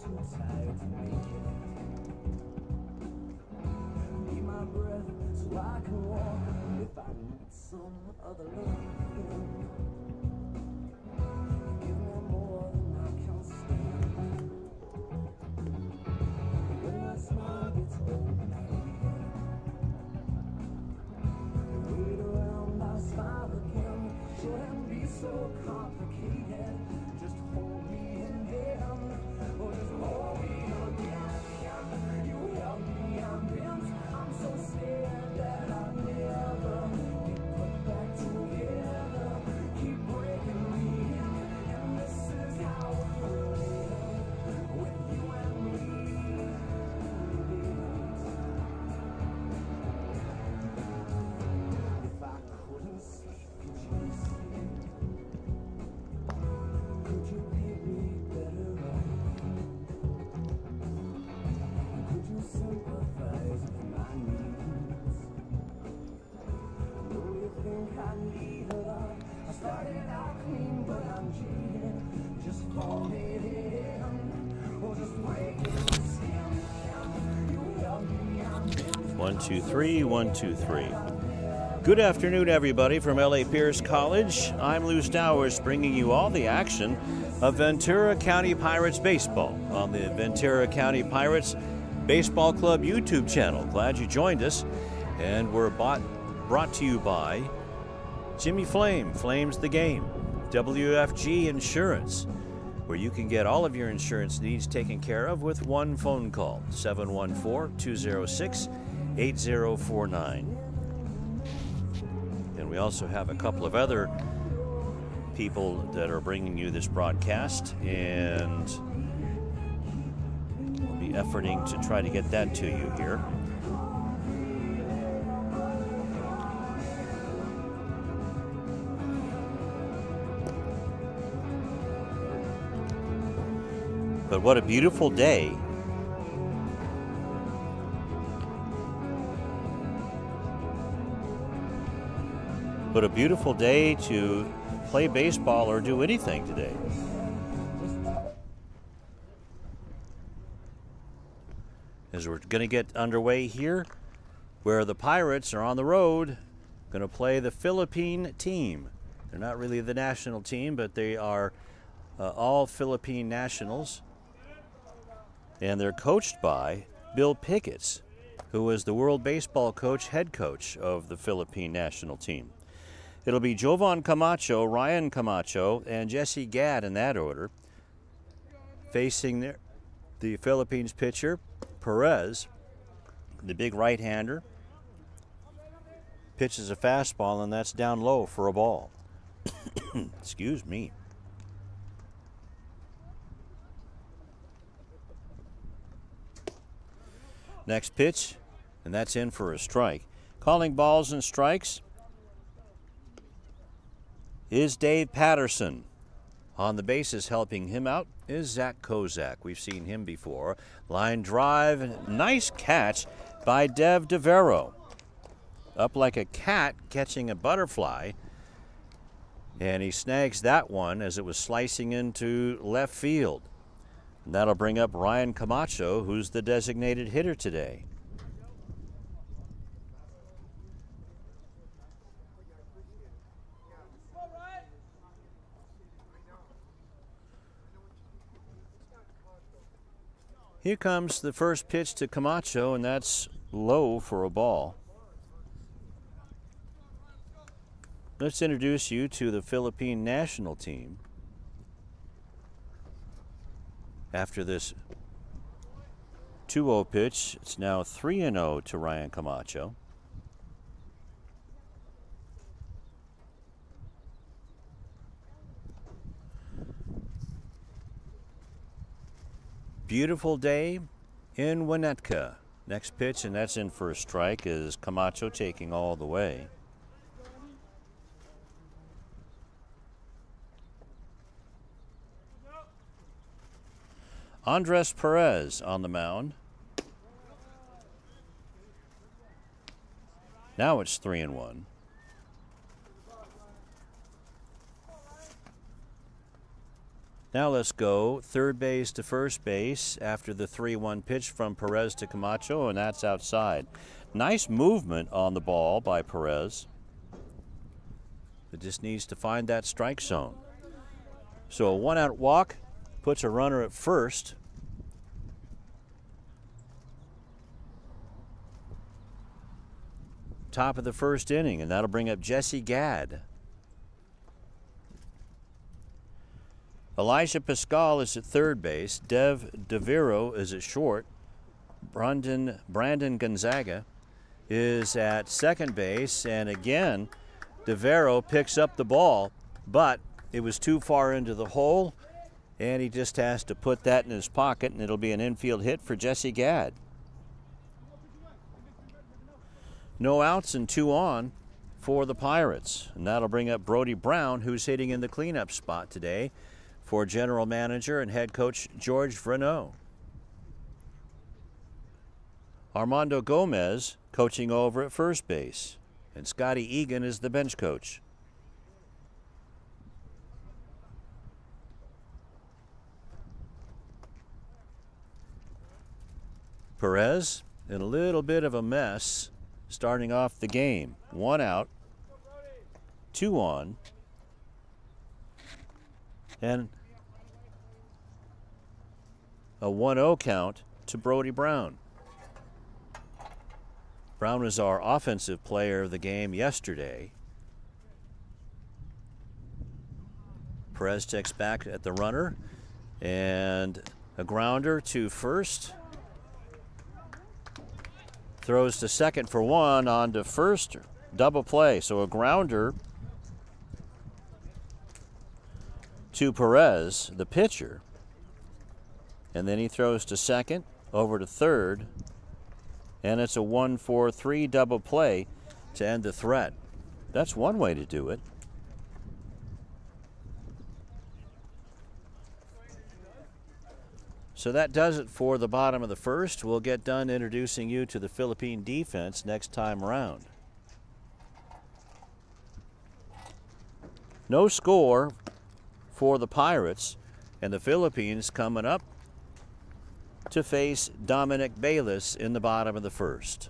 too tired to make it. Be my breath so I can walk if I need some other love. Give me more than I can stand. When that smile gets old and faded, wait around, I'll smile again. Shouldn't be so complicated. Just hold me in hand, or just hold me again. You held me, I'm bent. I'm so scared that I'll never get put back together. Keep breaking me in, and this is how it will end with you and me. If I couldn't see, could you see? Could you paint me better off? Could you sympathize with my needs? I know you think I need a lot. I started out clean, but I'm cheating. Just hold it in, or just break the skin. You help me, I'm bent. 1, 2, 3, 1, 2, 3. Good afternoon, everybody, from LA Pierce College. I'm Lou Stowers, bringing you all the action of Ventura County Pirates baseball on the Ventura County Pirates Baseball Club YouTube channel. Glad you joined us, and we're brought to you by Jimmy Flame, Flames the Game, WFG Insurance, where you can get all of your insurance needs taken care of with one phone call, 714-206-8049. And we also have a couple of other people that are bringing you this broadcast, and we'll be efforting to try to get that to you here. But what a beautiful day. What a beautiful day to play baseball or do anything today. As we're going to get underway here, where the Pirates are on the road, going to play the Philippine team. They're not really the national team, but they are all Philippine nationals. And they're coached by Bill Pickett, who was the World Baseball coach, head coach of the Philippine national team. It'll be Jovan Camacho, Ryan Camacho, and Jesse Gadd in that order, facing the Philippines pitcher, Perez, the big right-hander. Pitches a fastball, and that's down low for a ball. Excuse me. Next pitch, and that's in for a strike. Calling balls and strikes is Dave Patterson. On the bases helping him out is Zach Kozak. We've seen him before. Line drive, nice catch by Dev DeVero. Up like a cat catching a butterfly. And he snags that one as it was slicing into left field. And that'll bring up Ryan Camacho, who's the designated hitter today. Here comes the first pitch to Camacho, and that's low for a ball. Let's introduce you to the Philippine national team. After this 2-0 pitch, it's now 3-0 to Ryan Camacho. Beautiful day in Winnetka. Next pitch, and that's in for a strike, is Camacho taking all the way. Andres Perez on the mound. Now it's 3-1. Now let's go third base to first base after the 3-1 pitch from Perez to Camacho, and that's outside. Nice movement on the ball by Perez. It just needs to find that strike zone. So a 1-out walk puts a runner at first. Top of the first inning, and that'll bring up Jesse Gadd. Elijah Pascal is at third base. Dev DeViro is at short. Brandon Gonzaga is at second base, and again, DeViro picks up the ball, but it was too far into the hole, and he just has to put that in his pocket, and it'll be an infield hit for Jesse Gadd. No outs and 2 on for the Pirates, and that'll bring up Brody Brown, who's hitting in the cleanup spot today for general manager and head coach George Vreneau. Armando Gomez coaching over at first base, and Scotty Egan is the bench coach. Perez in a little bit of a mess starting off the game. 1 out, 2 on, and a 1-0 count to Brody Brown. Brown was our offensive player of the game yesterday. Perez checks back at the runner, and a grounder to first. Throws to second for 1, on to first, double play. So a grounder to Perez, the pitcher, and then he throws to second, over to third, and it's a 1-4-3 double play to end the threat. That's one way to do it. So that does it for the bottom of the first. We'll get done introducing you to the Philippine defense next time around. No score for the Pirates, and the Philippines coming up to face Dominic Bayless in the bottom of the first.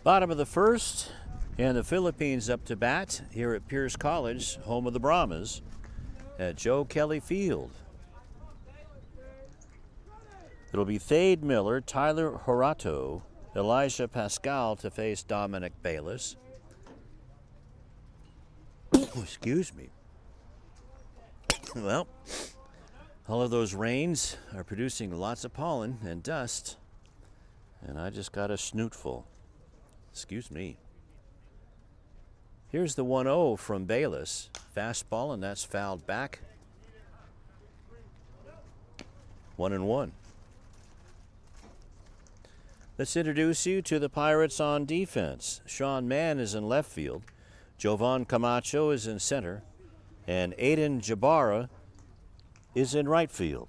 Bottom of the first, and the Philippines up to bat here at Pierce College, home of the Brahmas, at Joe Kelly Field. It'll be Thade Miller, Tyler Horato, Elijah Pascal to face Dominic Bayless. Excuse me. Well, all of those rains are producing lots of pollen and dust, and I just got a snootful. Excuse me. Here's the 1-0 from Bayless. Fastball, and that's fouled back. 1-1. Let's introduce you to the Pirates on defense. Sean Mann is in left field. Jovan Camacho is in center. And Aiden Jabara is in right field.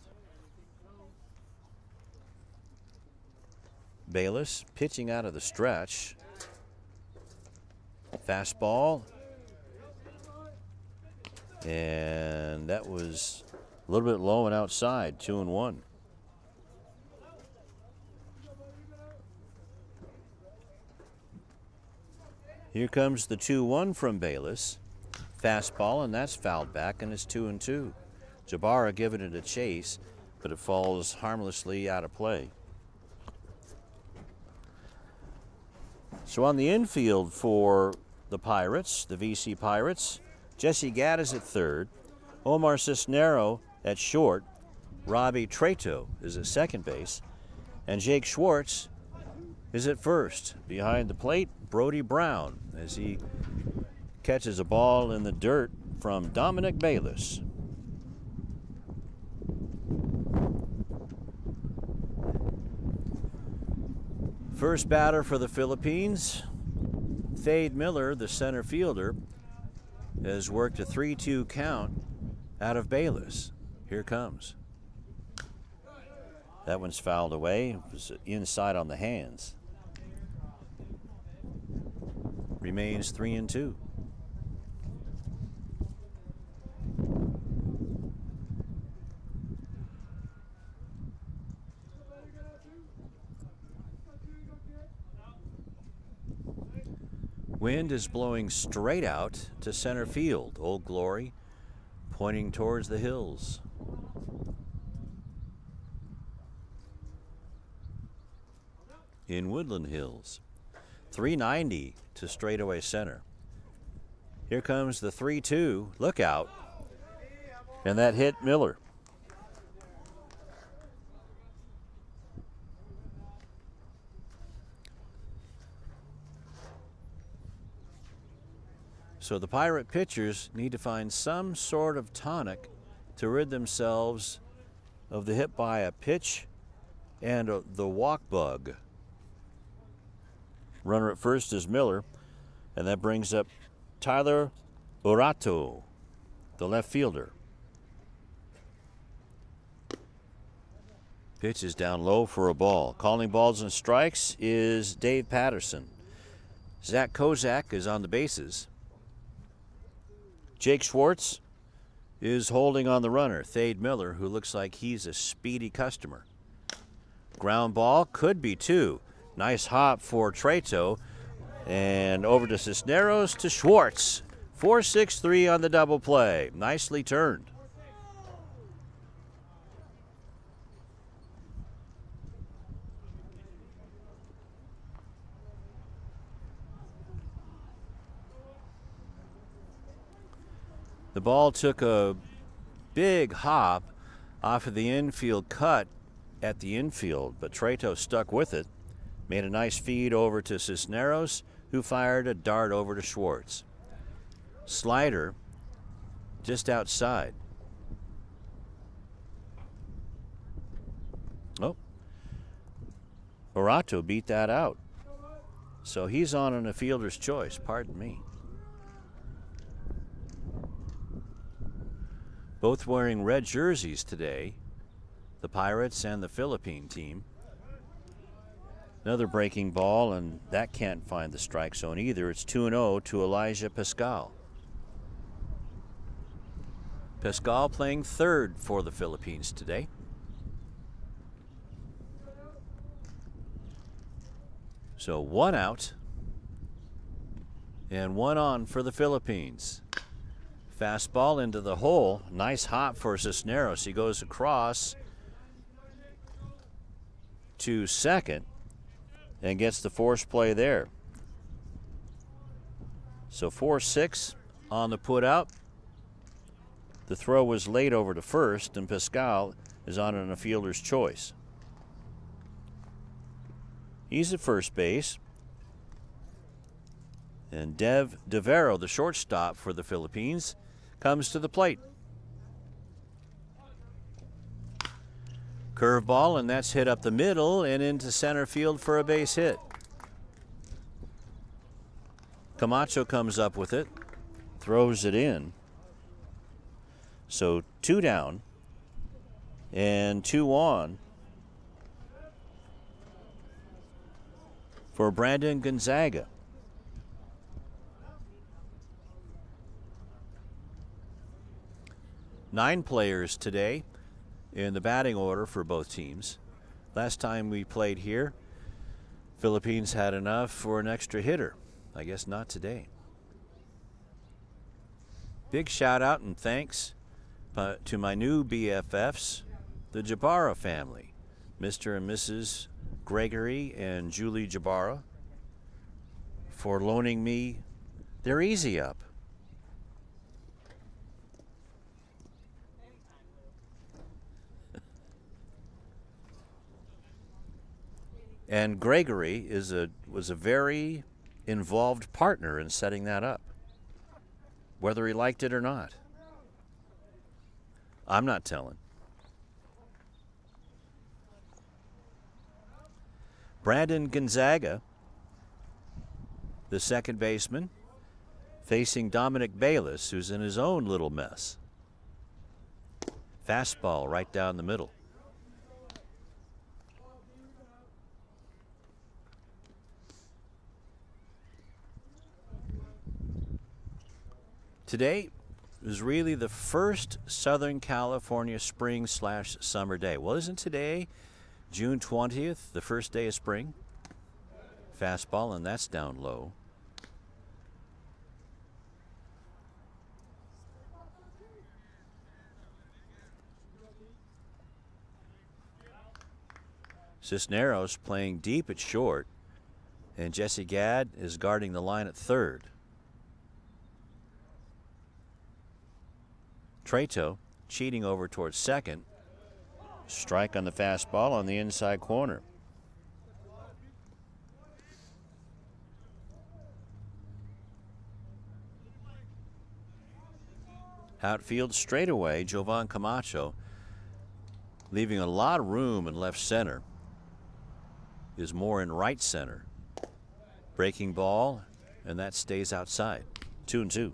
Bayless pitching out of the stretch. Fastball. And that was a little bit low and outside, 2-1. Here comes the 2-1 from Bayless. Fastball, and that's fouled back, and it's 2-2. Jabara giving it a chase, but it falls harmlessly out of play. So on the infield for the Pirates, the VC Pirates, Jesse Gadd is at third, Omar Cisnero at short, Robbie Treto is at second base, and Jake Schwartz is at first. Behind the plate, Brody Brown as he catches a ball in the dirt from Dominic Bayless. First batter for the Philippines, Thade Miller, the center fielder, has worked a 3-2 count out of Bayless. Here comes. That one's fouled away. It was inside on the hands. Remains 3-2. Wind is blowing straight out to center field. Old Glory pointing towards the hills. In Woodland Hills. 390 to straightaway center. Here comes the 3-2. Look out. And that hit Miller. So the Pirate pitchers need to find some sort of tonic to rid themselves of the hit by a pitch and the walk bug. Runner at first is Miller, and that brings up Tyler Orato, the left fielder. Pitch is down low for a ball. Calling balls and strikes is Dave Patterson. Zach Kozak is on the bases. Jake Schwartz is holding on the runner, Thade Miller, who looks like he's a speedy customer. Ground ball, could be two. Nice hop for Treto, and over to Cisneros to Schwartz. 4-6-3 on the double play. Nicely turned. The ball took a big hop off of the infield cut at the infield, but Treto stuck with it. Made a nice feed over to Cisneros, who fired a dart over to Schwartz. Slider just outside. Oh, Orato beat that out. So he's on a fielder's choice, pardon me. Both wearing red jerseys today, the Pirates and the Philippine team. Another breaking ball, and that can't find the strike zone either. It's 2-0 to Elijah Pascal. Pascal playing third for the Philippines today. So one out and one on for the Philippines. Fastball into the hole. Nice hop for Cisneros. He goes across to second and gets the force play there. So 4-6 on the put out. The throw was late over to first, and Pascal is on a fielder's choice. He's at first base. And Dev DeVero, the shortstop for the Philippines, comes to the plate. Curveball, and that's hit up the middle and into center field for a base hit. Camacho comes up with it, throws it in. So 2 down. And 2 on for Brandon Gonzaga. Nine players today in the batting order for both teams. Last time we played here, Philippines had enough for an extra hitter. I guess not today. Big shout out and thanks to my new BFFs, the Jabara family, Mr. and Mrs. Gregory and Julie Jabara, for loaning me their Easy Up. And Gregory was a very involved partner in setting that up, whether he liked it or not. I'm not telling. Brandon Gonzaga, the second baseman, facing Dominic Bayless, who's in his own little mess. Fastball right down the middle. Today is really the first Southern California spring/summer day. Well, isn't today June 20th, the first day of spring? Fastball, and that's down low. Cisneros playing deep at short, and Jesse Gadd is guarding the line at third. Treto cheating over towards second. Strike on the fastball on the inside corner. Outfield straightaway, Jovan Camacho, leaving a lot of room in left center, is more in right center. Breaking ball, and that stays outside. 2-2.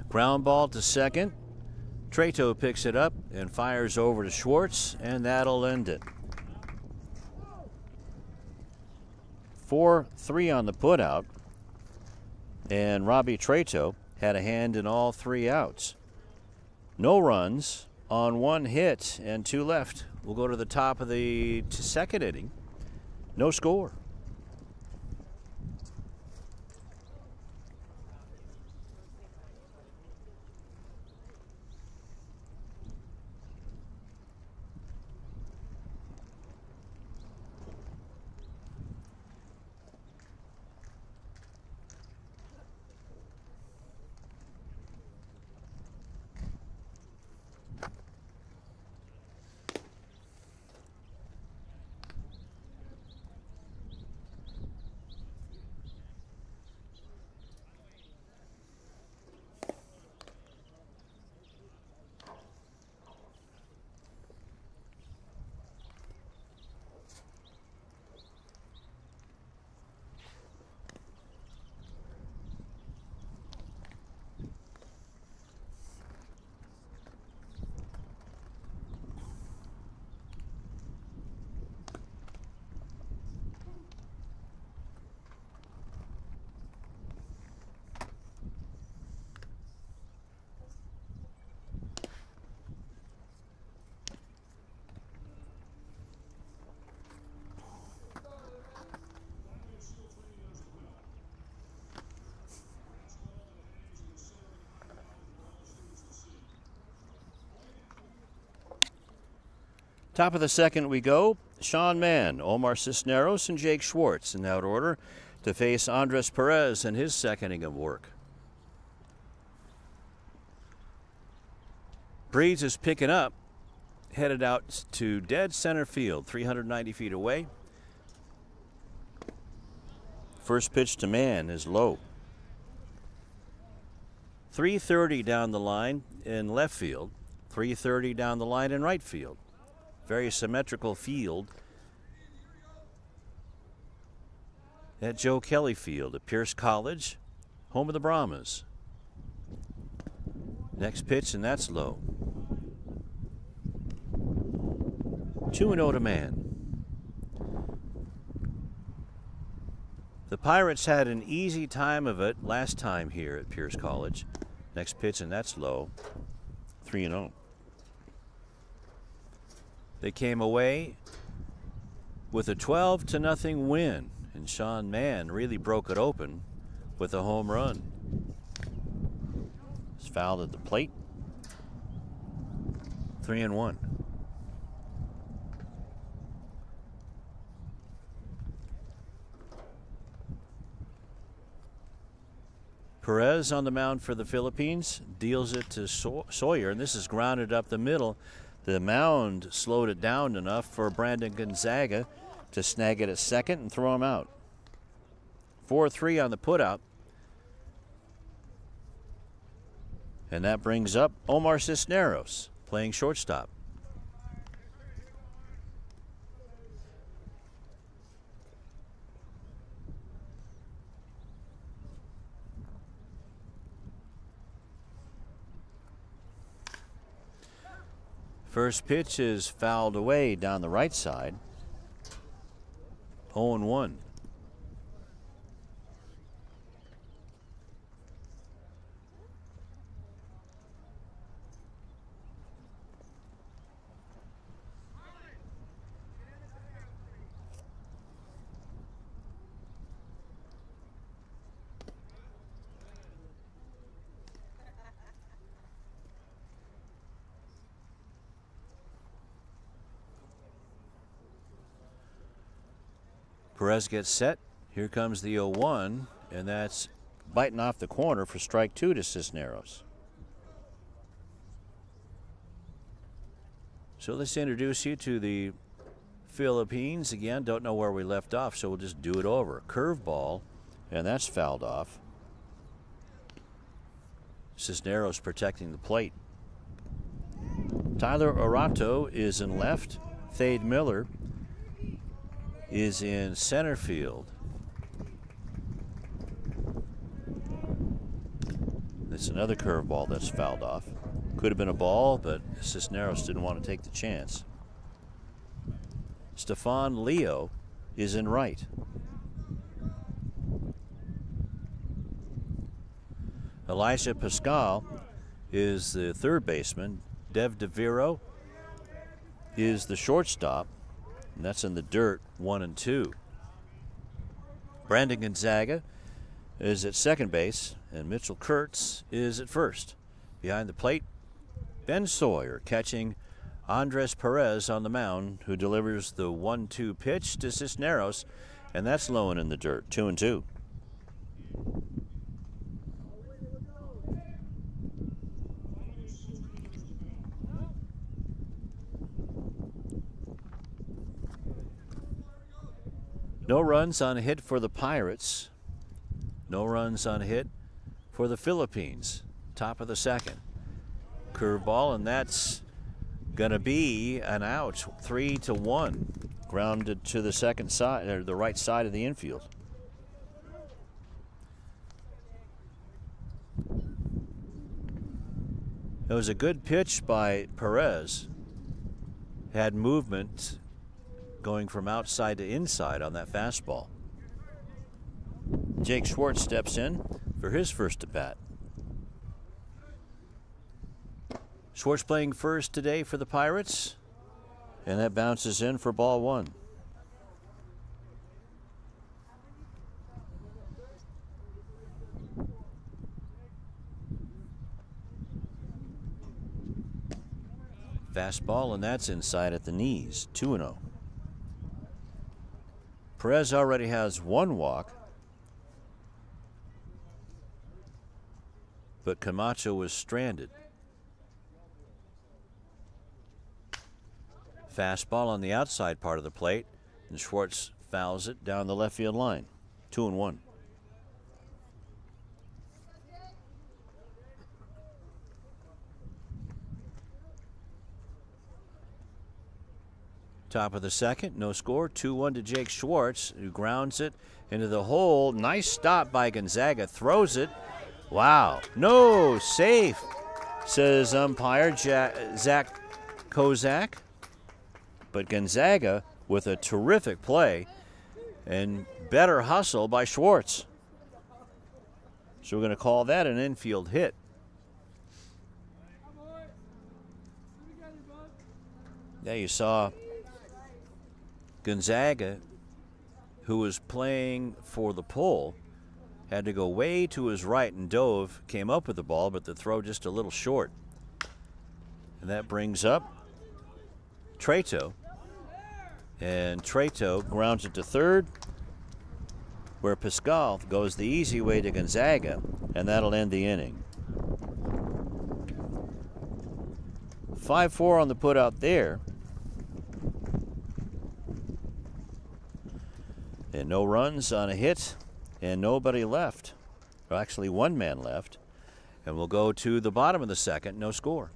Ground ball to second. Treto picks it up and fires over to Schwartz, and that'll end it. 4-3 on the putout, and Robbie Treto had a hand in all 3 outs. No runs on 1 hit and 2 left. We'll go to the top of the second inning. No score. Top of the second we go. Sean Mann, Omar Cisneros, and Jake Schwartz in that order to face Andres Perez and his second inning of work. Breeze is picking up, headed out to dead center field, 390 feet away. First pitch to Mann is low. 330 down the line in left field, 330 down the line in right field. Very symmetrical field at Joe Kelly Field at Pierce College, home of the Brahmas. Next pitch, and that's low. 2-0 to man. The Pirates had an easy time of it last time here at Pierce College. Next pitch, and that's low. 3-0. They came away with a 12-0 win, and Sean Mann really broke it open with a home run. It's fouled at the plate. 3-1. Perez on the mound for the Philippines, deals it to Sawyer, and this is grounded up the middle. The mound slowed it down enough for Brandon Gonzaga to snag it at second and throw him out. 4-3 on the putout. And that brings up Omar Cisneros playing shortstop. First pitch is fouled away down the right side. 0-1. Perez gets set. Here comes the 0-1, and that's biting off the corner for strike 2 to Cisneros. So let's introduce you to the Philippines. Again, don't know where we left off, so we'll just do it over. Curveball, and that's fouled off. Cisneros protecting the plate. Tyler Arato is in left. Thade Miller is in center field. It's another curveball that's fouled off. Could have been a ball, but Cisneros didn't want to take the chance. Stefan Leo is in right. Elijah Pascal is the third baseman. Dev DeViro is the shortstop. And that's in the dirt, 1 and 2. Brandon Gonzaga is at second base, and Mitchell Kurtz is at first. Behind the plate, Ben Sawyer catching Andres Perez on the mound, who delivers the 1-2 pitch to Cisneros, and that's low and in the dirt, 2 and 2. No runs on a hit for the Pirates. No runs on a hit for the Philippines. Top of the second. Curveball, and that's going to be an out. 3-1. Grounded to the second side, or the right side of the infield. It was a good pitch by Perez. Had movement going from outside to inside on that fastball. Jake Schwartz steps in for his first at bat. Schwartz playing first today for the Pirates, and that bounces in for ball 1. Fastball, and that's inside at the knees, 2-0. Perez already has 1 walk, but Camacho was stranded. Fastball on the outside part of the plate, and Schwartz fouls it down the left field line. 2-1. Top of the second, no score. 2-1 to Jake Schwartz, who grounds it into the hole. Nice stop by Gonzaga. Throws it. Wow. No, safe, says umpire Zach Kozak. But Gonzaga with a terrific play and better hustle by Schwartz. So we're going to call that an infield hit. Yeah, you saw Gonzaga, who was playing for the pull, had to go way to his right and dove, came up with the ball, but the throw just a little short. And that brings up Treto. And Treto grounds it to third, where Pascal goes the easy way to Gonzaga, and that'll end the inning. 5-4 on the put out there. And no runs on a hit, and nobody left. Or actually, one man left. And we'll go to the bottom of the second, no score.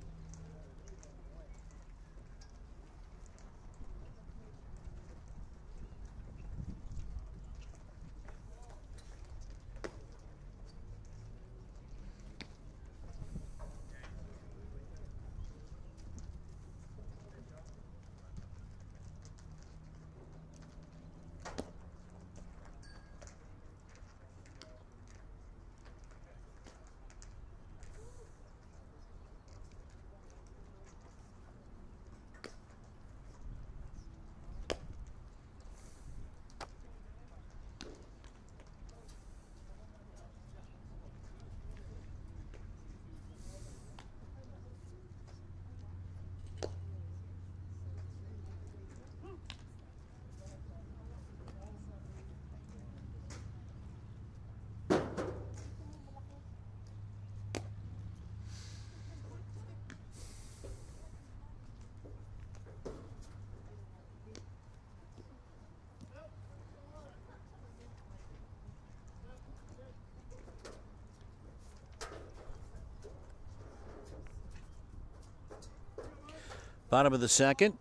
Bottom of the second,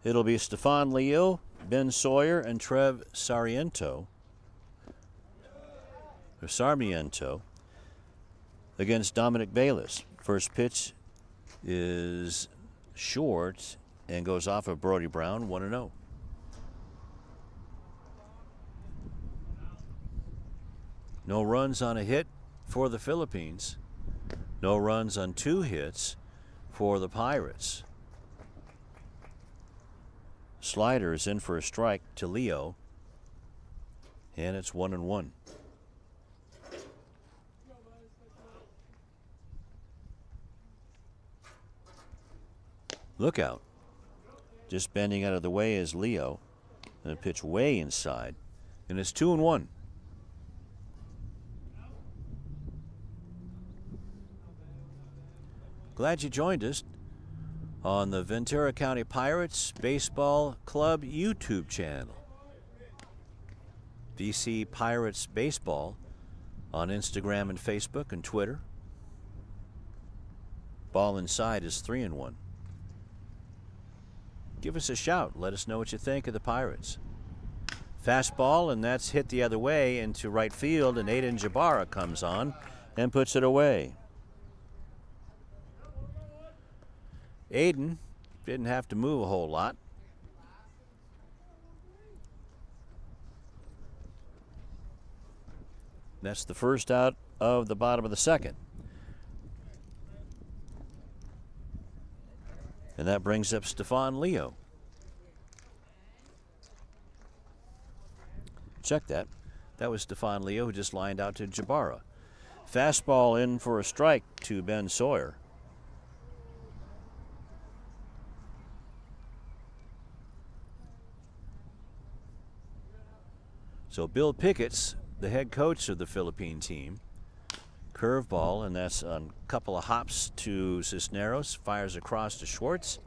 it'll be Stefan Leo, Ben Sawyer, and Trev Sarmiento against Dominic Bayless. First pitch is short and goes off of Brody Brown, 1-0. No runs on a hit for the Philippines. No runs on 2 hits for the Pirates. Slider is in for a strike to Leo, and it's 1-1. Look out. Just bending out of the way is Leo, and a pitch way inside, and it's 2-1. Glad you joined us on the Ventura County Pirates Baseball Club YouTube channel. VC Pirates Baseball on Instagram and Facebook and Twitter. Ball inside is 3-1. Give us a shout. Let us know what you think of the Pirates. Fastball, and that's hit the other way into right field, and Aiden Jabara comes on and puts it away. Aiden didn't have to move a whole lot. That's the first out of the bottom of the second. And that brings up Stefan Leo. Check that. That was Stefan Leo who just lined out to Jabara. Fastball in for a strike to Ben Sawyer. So Bill Pickett's the head coach of the Philippine team. Curveball, and that's a couple of hops to Cisneros. Fires across to Schwartz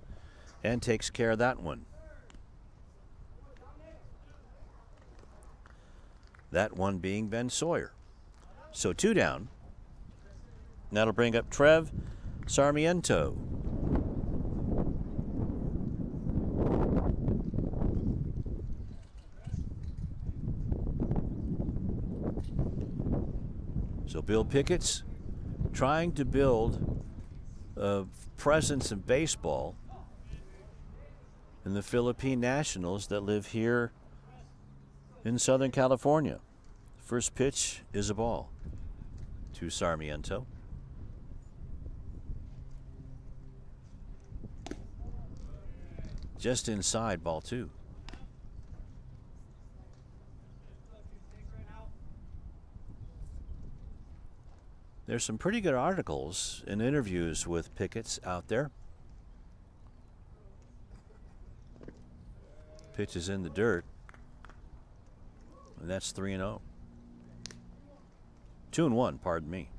and takes care of that one. That one being Ben Sawyer. So 2 down. That'll bring up Trev Sarmiento. Bill Pickett's trying to build a presence in baseball in the Philippine nationals that live here in Southern California. First pitch is a ball to Sarmiento. Just inside, ball 2. There's some pretty good articles and interviews with Pickett's out there. Pitch is in the dirt. And that's 3-0. 2-1, pardon me.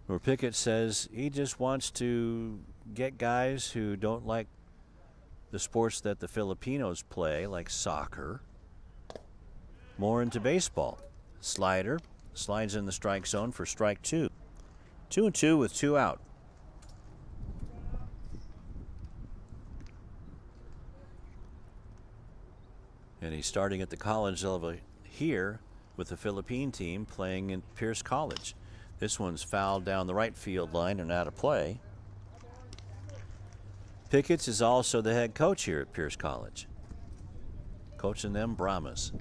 Where Pickett says he just wants to get guys who don't like the sports that the Filipinos play, like soccer, more into baseball. Slider slides in the strike zone for strike 2. 2-2 with 2 out. And he's starting at the college level here with the Philippine team playing in Pierce College. This one's fouled down the right field line and out of play. Pickett's is also the head coach here at Pierce College, coaching them Brahmas.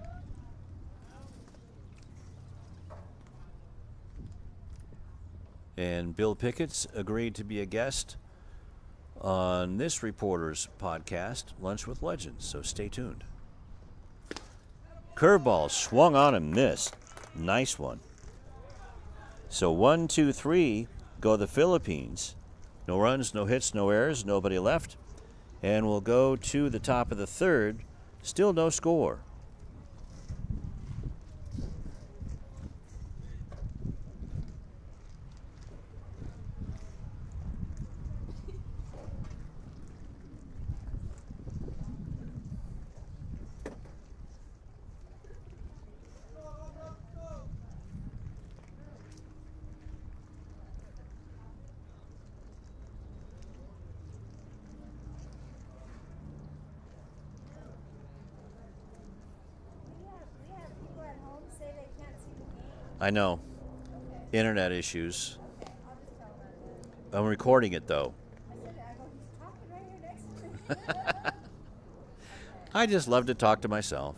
And Bill Pickett's agreed to be a guest on this reporter's podcast, Lunch with Legends, so stay tuned. Curveball swung on and missed. Nice one. So 1, 2, 3 go the Philippines. No runs, no hits, no errors, nobody left. And we'll go to the top of the third. Still no score. I know. Internet issues. I'm recording it, though. I just love to talk to myself.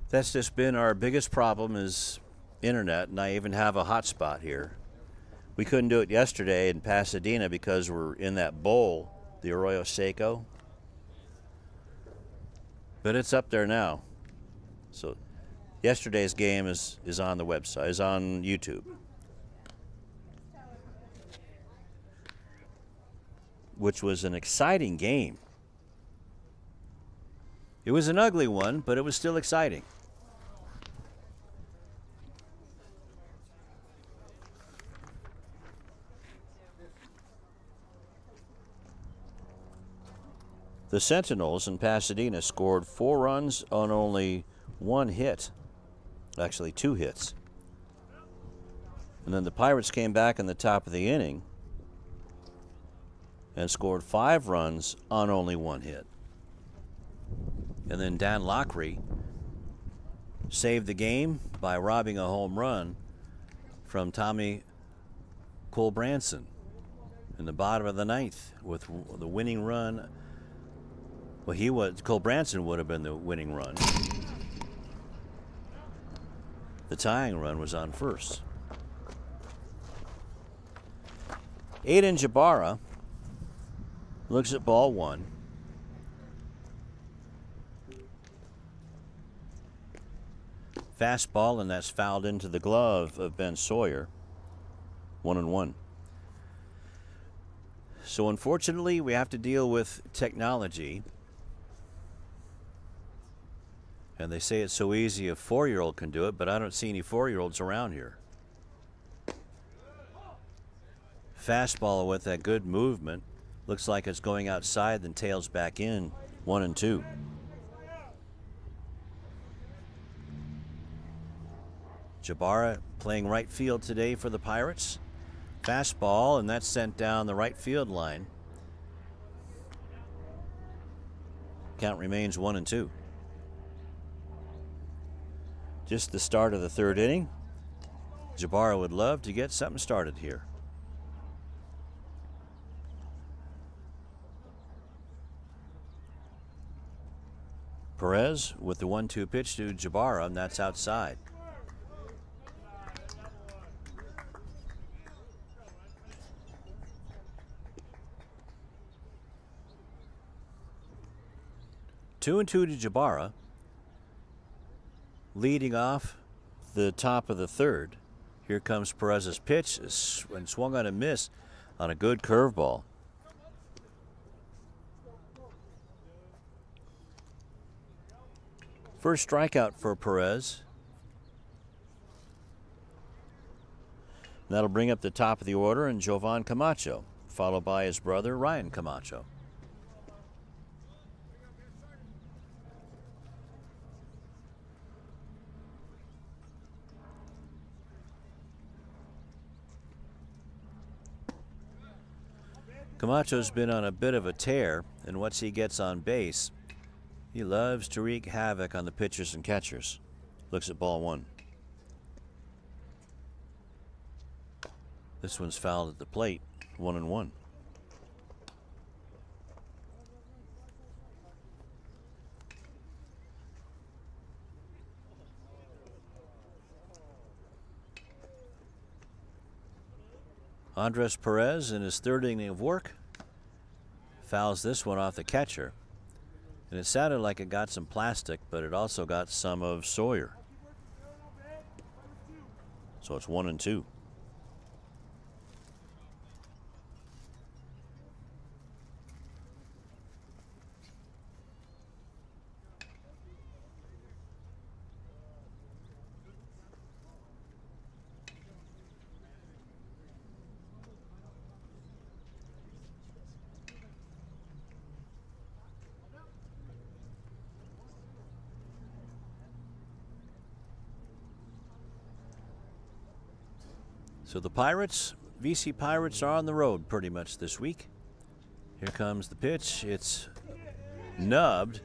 That's just been our biggest problem is internet, and I even have a hotspot here. We couldn't do it yesterday in Pasadena because we're in that bowl, the Arroyo Seco. But it's up there now. So yesterday's game is on the website, is on YouTube. Which was an exciting game. It was an ugly one, but it was still exciting. The Sentinels in Pasadena scored 4 runs on only 1 hit. Actually, 2 hits. And then the Pirates came back in the top of the inning and scored 5 runs on only 1 hit. And then Dan Lockery saved the game by robbing a home run from Tommy Colbranson in the bottom of the 9th with the winning run. Well, Colbranson would have been the winning run. The tying run was on first. Aiden Jabara looks at ball 1. Fastball, and that's fouled into the glove of Ben Sawyer. 1-1. So unfortunately, we have to deal with technology. And they say it's so easy a 4-year-old can do it, but I don't see any 4-year-olds around here. Fastball with that good movement. Looks like it's going outside, then tails back in. 1-2. Jabara playing right field today for the Pirates. Fastball, and that's sent down the right field line. Count remains 1-2. Just the start of the third inning. Jabara would love to get something started here. Perez with the 1-2 pitch to Jabara, and that's outside. Two and two to Jabara. Leading off the top of the third. Here comes Perez's pitch, and swung on a miss on a good curveball. First strikeout for Perez. That'll bring up the top of the order, and Jovan Camacho, followed by his brother Ryan Camacho. Camacho's been on a bit of a tear, and once he gets on base, he loves to wreak havoc on the pitchers and catchers. Looks at ball one. This one's fouled at the plate. 1-1. Andres Perez, in his third inning of work, fouls this one off the catcher. And it sounded like it got some plastic, but it also got some of Sawyer. So it's 1-2. So the Pirates, VC Pirates, are on the road pretty much this week. Here comes the pitch. It's nubbed,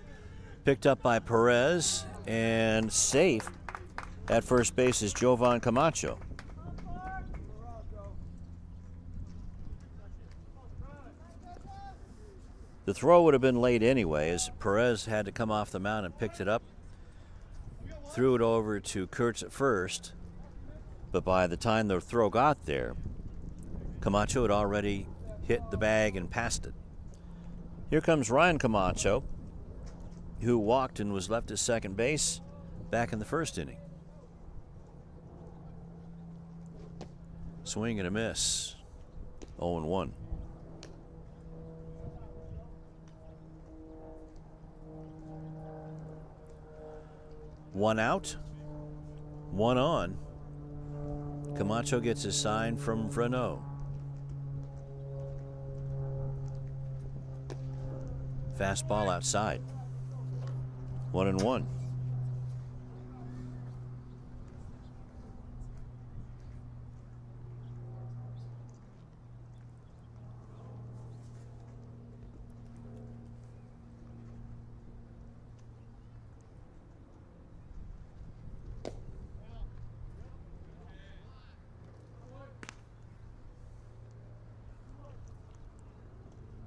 picked up by Perez, and safe at first base is Jovan Camacho. The throw would have been late anyway, as Perez had to come off the mound and picked it up. Threw it over to Kurtz at first. But by the time the throw got there, Camacho had already hit the bag and passed it. Here comes Ryan Camacho, who walked and was left at second base back in the first inning. Swing and a miss. 0-1. One out, one on. Camacho gets his sign from Vrano. Fastball outside. 1-1.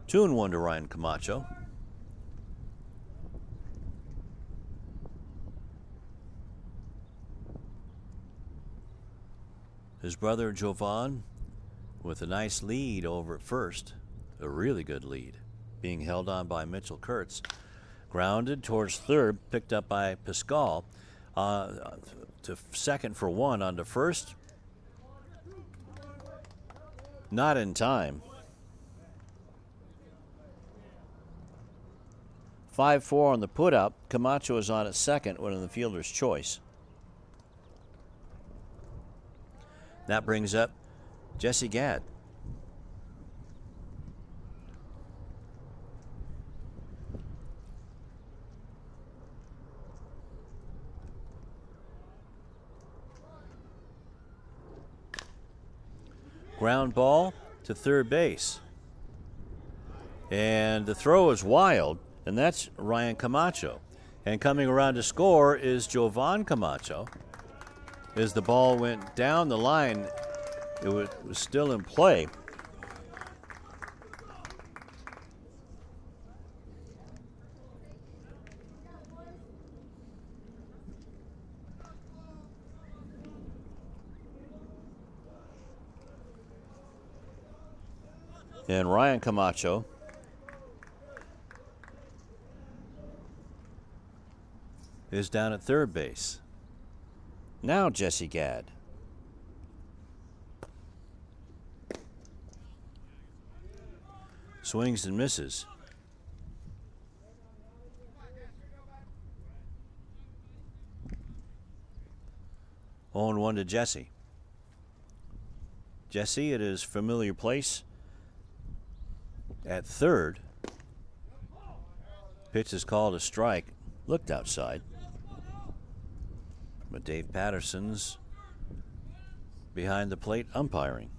Two and one to Ryan Camacho. His brother Jovan with a nice lead over at first, a really good lead, being held on by Mitchell Kurtz. Grounded towards third, picked up by Pascal to second for one onto first. Not in time. 5-4 on the put-up. Camacho is on at second when in the fielder's choice. That brings up Jesse Gadd. Ground ball to third base. And the throw is wild, and that's Ryan Camacho. And coming around to score is Jovan Camacho. As the ball went down the line, it was still in play. And Ryan Camacho is down at third base. Now Jesse Gadd. Swings and misses. Oh, and 1 to Jesse. Jesse at his familiar place at third. Pitch is called a strike. Looked outside. But Dave Patterson's behind the plate umpiring.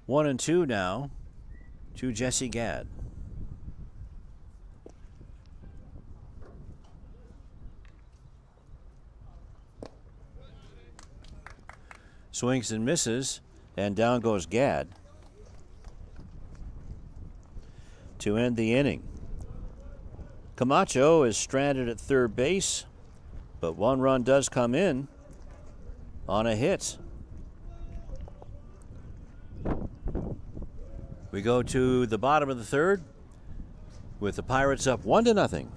One and two now to Jesse Gadd. Swings and misses, and down goes Gadd to end the inning. Camacho is stranded at third base, but 1 run does come in on a hit. We go to the bottom of the third with the Pirates up 1-0.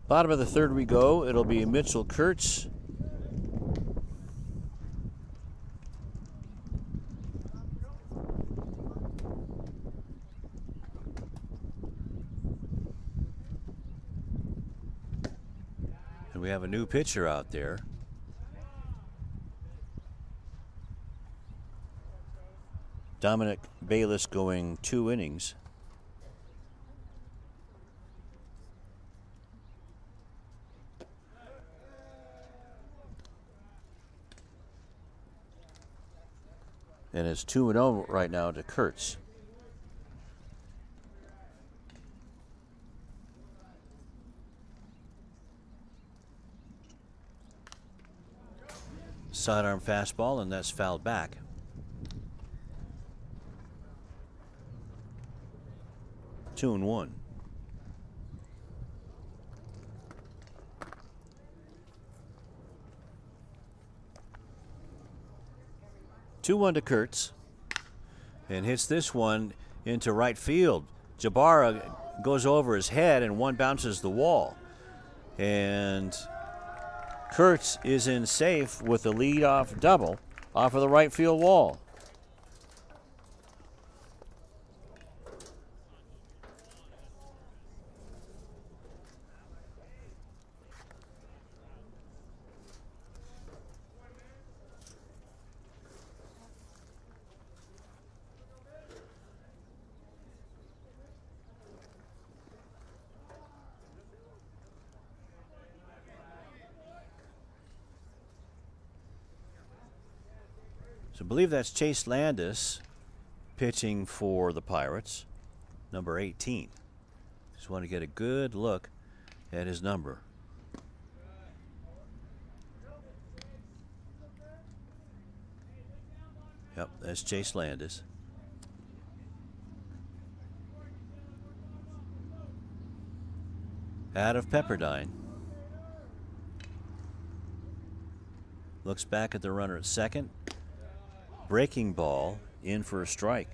Bottom of the third we go. It'll be Mitchell Kurtz. And we have a new pitcher out there. Dominic Bayless going 2 innings. And it's 2-0 right now to Kurtz. Sidearm fastball, and that's fouled back. Two and one. Two one to Kurtz, and hits this one into right field. Jabara goes over his head, and one bounces the wall. And Kurtz is in safe with a leadoff double off of the right field wall. So I believe that's Chase Landis pitching for the Pirates, number 18. Just want to get a good look at his number. Yep, that's Chase Landis. Out of Pepperdine. Looks back at the runner at second. Breaking ball in for a strike.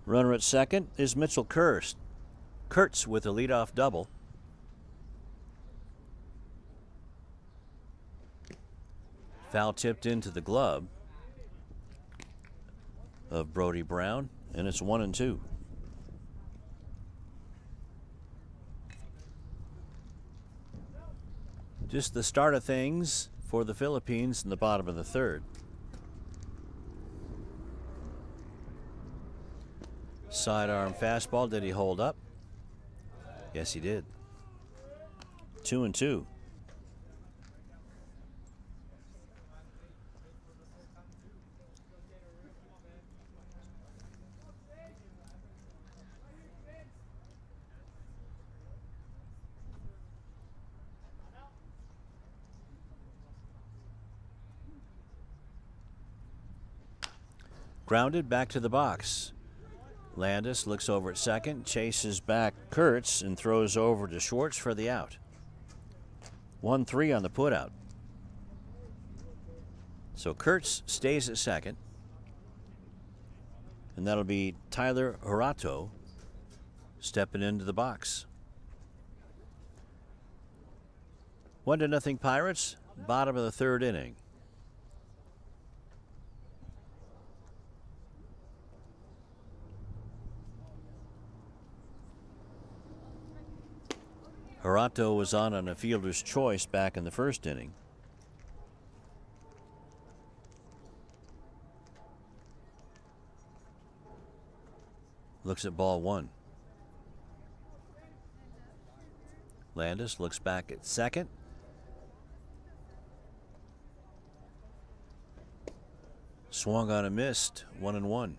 Runner at second is Mitchell Kurtz. Kurtz with a leadoff double. Foul tipped into the glove of Brody Brown, and it's 1-2. Just the start of things for the Philippines in the bottom of the third. Sidearm fastball. Did he hold up? Yes, he did. 2-2. Grounded back to the box. Landis looks over at second, chases back Kurtz, and throws over to Schwartz for the out. 1-3 on the putout. So Kurtz stays at second, and that'll be Tyler Horato stepping into the box. 1-0 Pirates, bottom of the third inning. Horato was on a fielder's choice back in the first inning. Looks at ball one. Landis looks back at second. Swung on a missed, 1-1.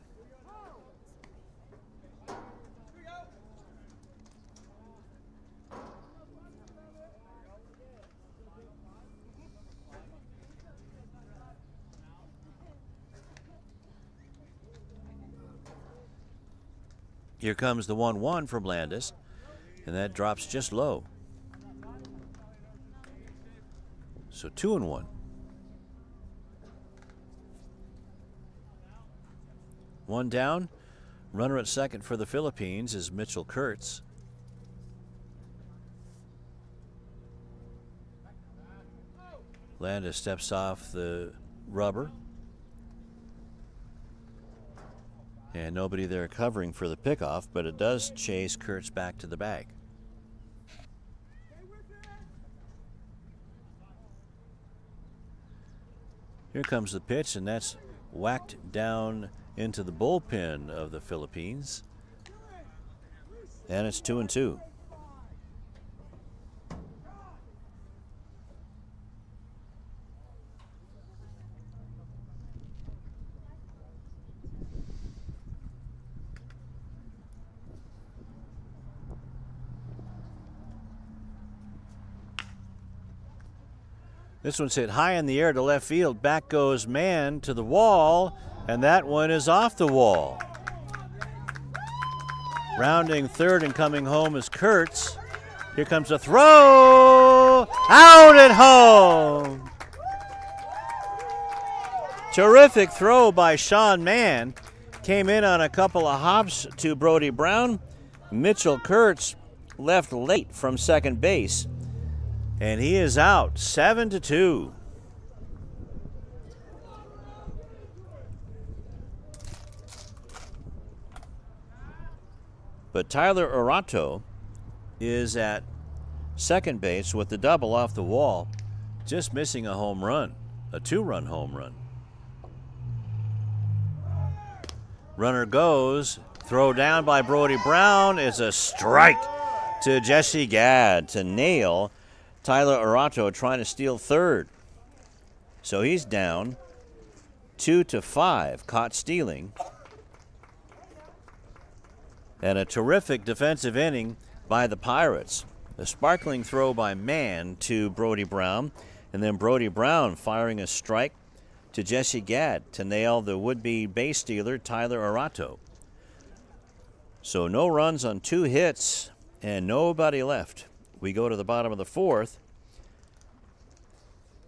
Here comes the 1-1 from Landis, and that drops just low. So 2-1. One down. Runner at second for the Philippines is Mitchell Kurtz. Landis steps off the rubber. And nobody there covering for the pickoff, but it does chase Kurtz back to the bag. Here comes the pitch, and that's whacked down into the bullpen of the Philippines. And it's 2-2. This one's hit high in the air to left field. Back goes Mann to the wall, and that one is off the wall. Rounding third and coming home is Kurtz. Here comes a throw. Out at home. Terrific throw by Sean Mann. Came in on a couple of hops to Brody Brown. Mitchell Kurtz left late from second base, and he is out 7-2. But Tyler Arato is at second base with the double off the wall, just missing a home run, a 2-run home run. Runner goes, throw down by Brody Brown is a strike to Jesse Gadd to nail Tyler Arato, trying to steal third. So he's down 2-5, caught stealing. And a terrific defensive inning by the Pirates. A sparkling throw by Mann to Brody Brown, and then Brody Brown firing a strike to Jesse Gadd to nail the would-be base stealer Tyler Arato. So no runs on 2 hits and nobody left. We go to the bottom of the 4th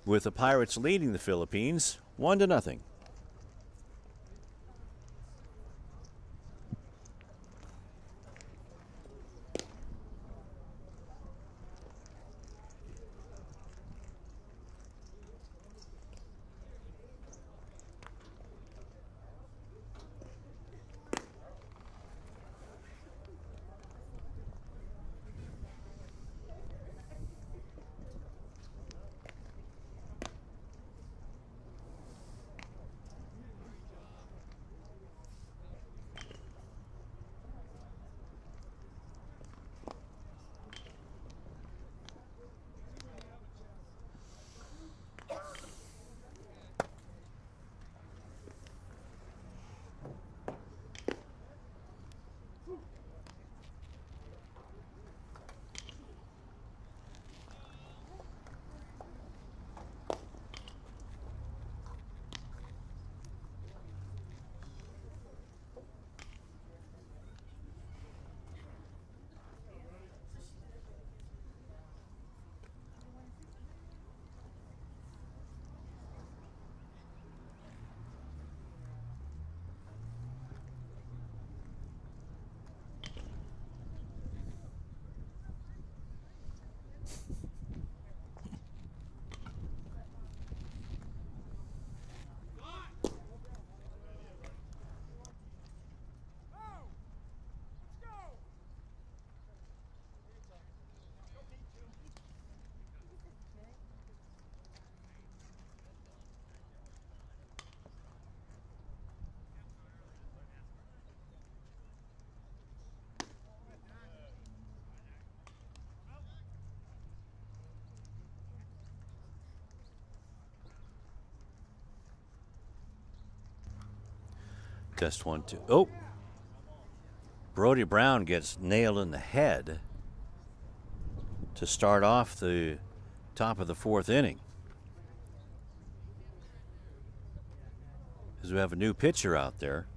with the Pirates leading the Philippines 1-0. Test 1, 2. Oh! Brody Brown gets nailed in the head to start off the top of the 4th inning. As we have a new pitcher out there.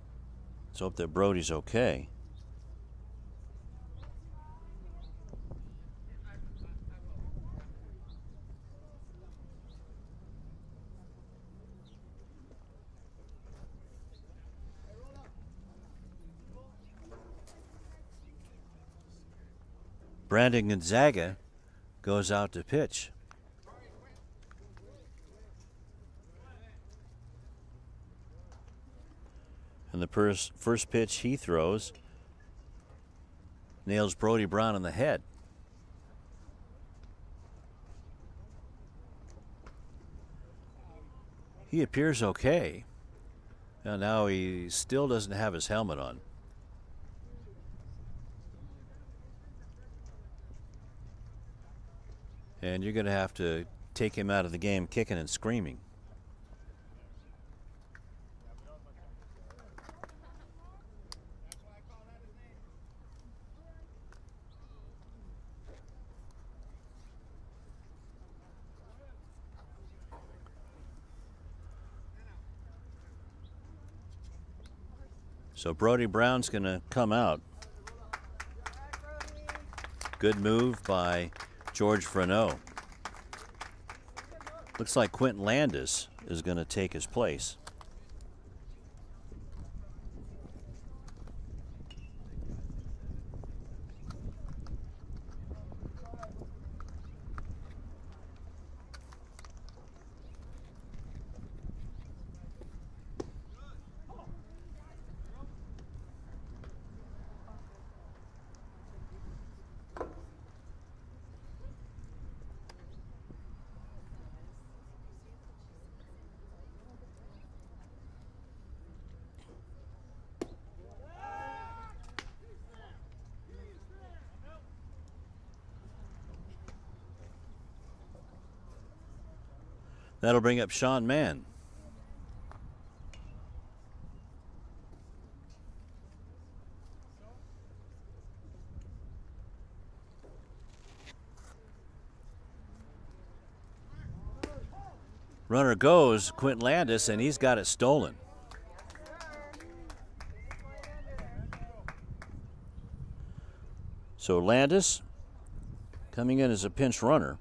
Let's hope that Brody's okay. Brandon Gonzaga goes out to pitch. And the first pitch he throws nails Brody Brown in the head. He appears okay. And now he still doesn't have his helmet on. And you're going to have to take him out of the game kicking and screaming. So Brody Brown's going to come out. Good move by George Freneau. Looks like Quentin Landis is going to take his place. That'll bring up Sean Mann. Runner goes, Quentin Landis, and he's got it stolen. So Landis coming in as a pinch runner.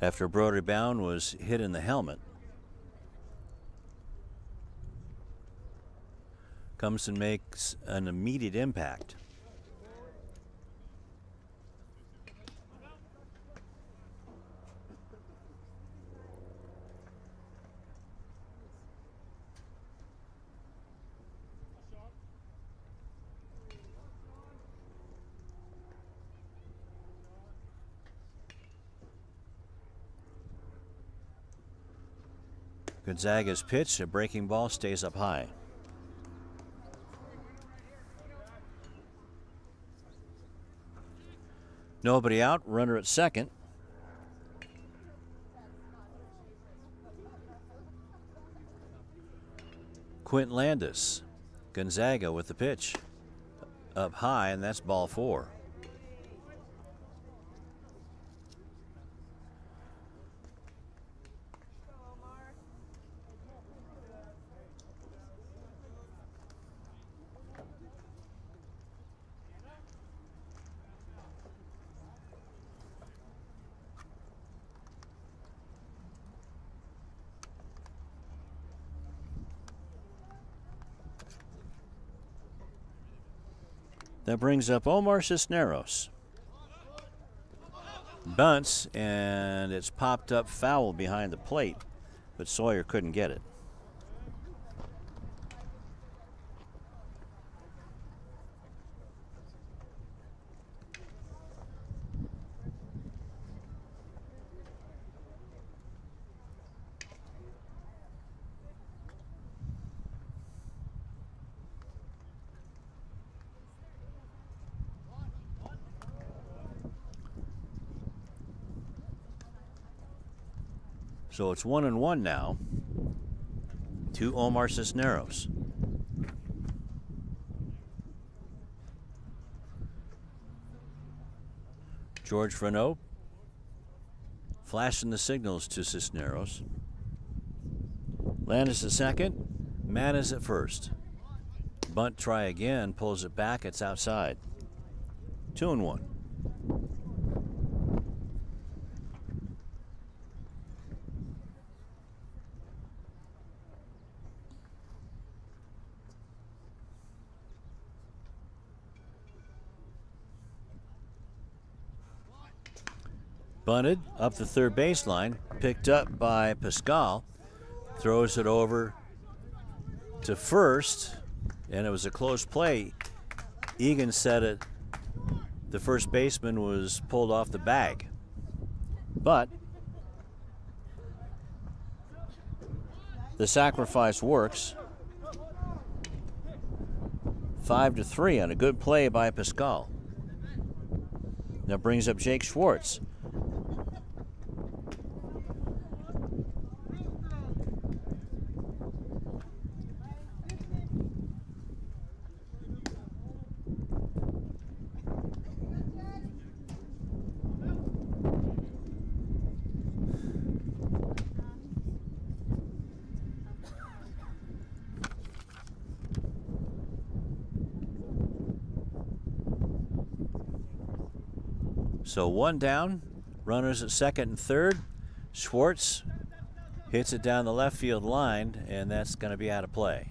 After Brody Brown was hit in the helmet. Comes and makes an immediate impact. Gonzaga's pitch, a breaking ball, stays up high. Nobody out, runner at second. Quentin Landis, Gonzaga with the pitch. Up high, and that's ball 4. That brings up Omar Cisneros. Bunts, and it's popped up foul behind the plate, but Sawyer couldn't get it. So it's 1-1 now to Omar Cisneros. George Freneau flashing the signals to Cisneros. Landis at second, Mann is at first. Bunt try again, pulls it back, it's outside. 2-1. Bunted up the third baseline, picked up by Pascal, throws it over to first, and it was a close play. Egan said it, the first baseman was pulled off the bag, but the sacrifice works. 5-3 on a good play by Pascal. Now brings up Jake Schwartz. So one down, runners at second and third. Schwartz hits it down the left field line, and that's going to be out of play.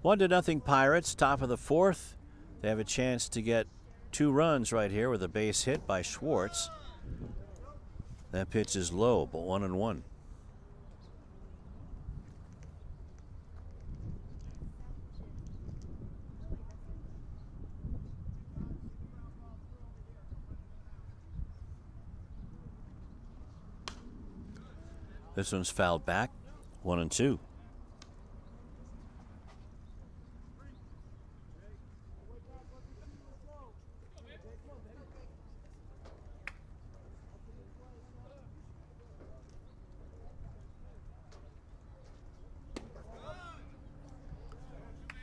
One to nothing Pirates, top of the fourth. They have a chance to get 2 runs right here with a base hit by Schwartz. That pitch is low, but 1-1. This one's fouled back, 1-2.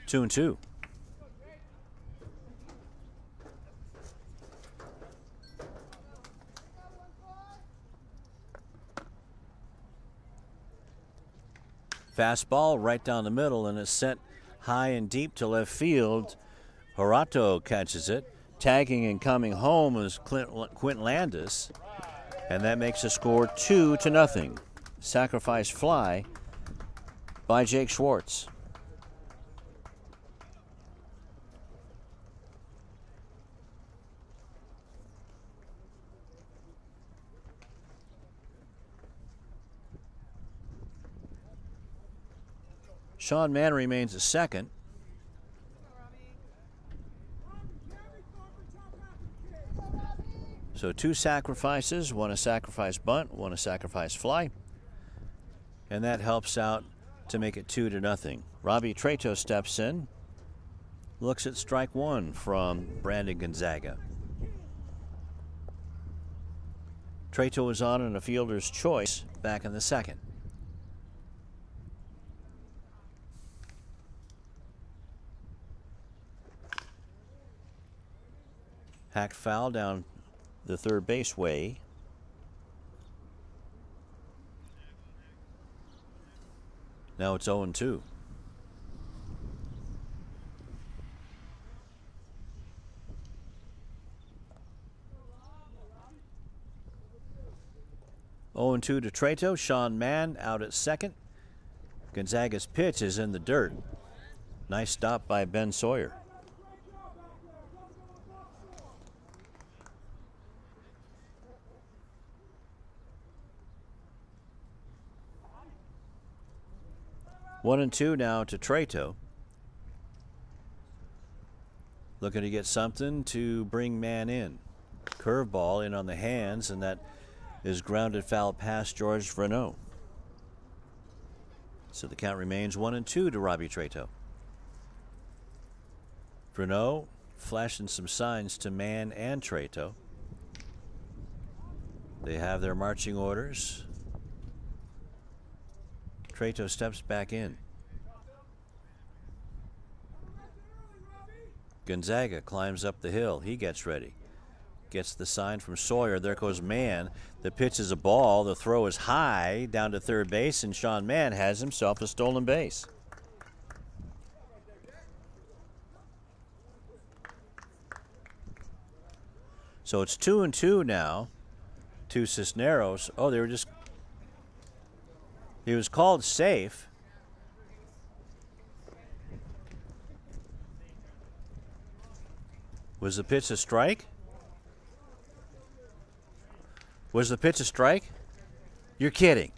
Two and two. Fastball right down the middle, and it's sent high and deep to left field. Horato catches it. Tagging and coming home is Quint Landis, and that makes the score 2-0. Sacrifice fly by Jake Schwartz. Sean Mann remains at second. So 2 sacrifices, 1 a sacrifice bunt, 1 a sacrifice fly. And that helps out to make it 2-0. Robbie Treto steps in, looks at strike 1 from Brandon Gonzaga. Treto was on in a fielder's choice back in the second. Hacked foul down the third base way. Now it's 0-2. To Treto. Sean Mann out at second. Gonzaga's pitch is in the dirt. Nice stop by Ben Sawyer. One and two now to Treto. Looking to get something to bring Mann in. Curveball in on the hands, and that is grounded foul past George Renault. So the count remains 1-2 to Robbie Treto. Renault flashing some signs to Mann and Treto. They have their marching orders. Treto steps back in. Gonzaga climbs up the hill. He gets ready. Gets the sign from Sawyer. There goes Mann. The pitch is a ball. The throw is high down to third base, and Sean Mann has himself a stolen base. So it's 2-2 now to Cisneros. Oh, they were just... He was called safe. Was the pitch a strike? Was the pitch a strike? You're kidding.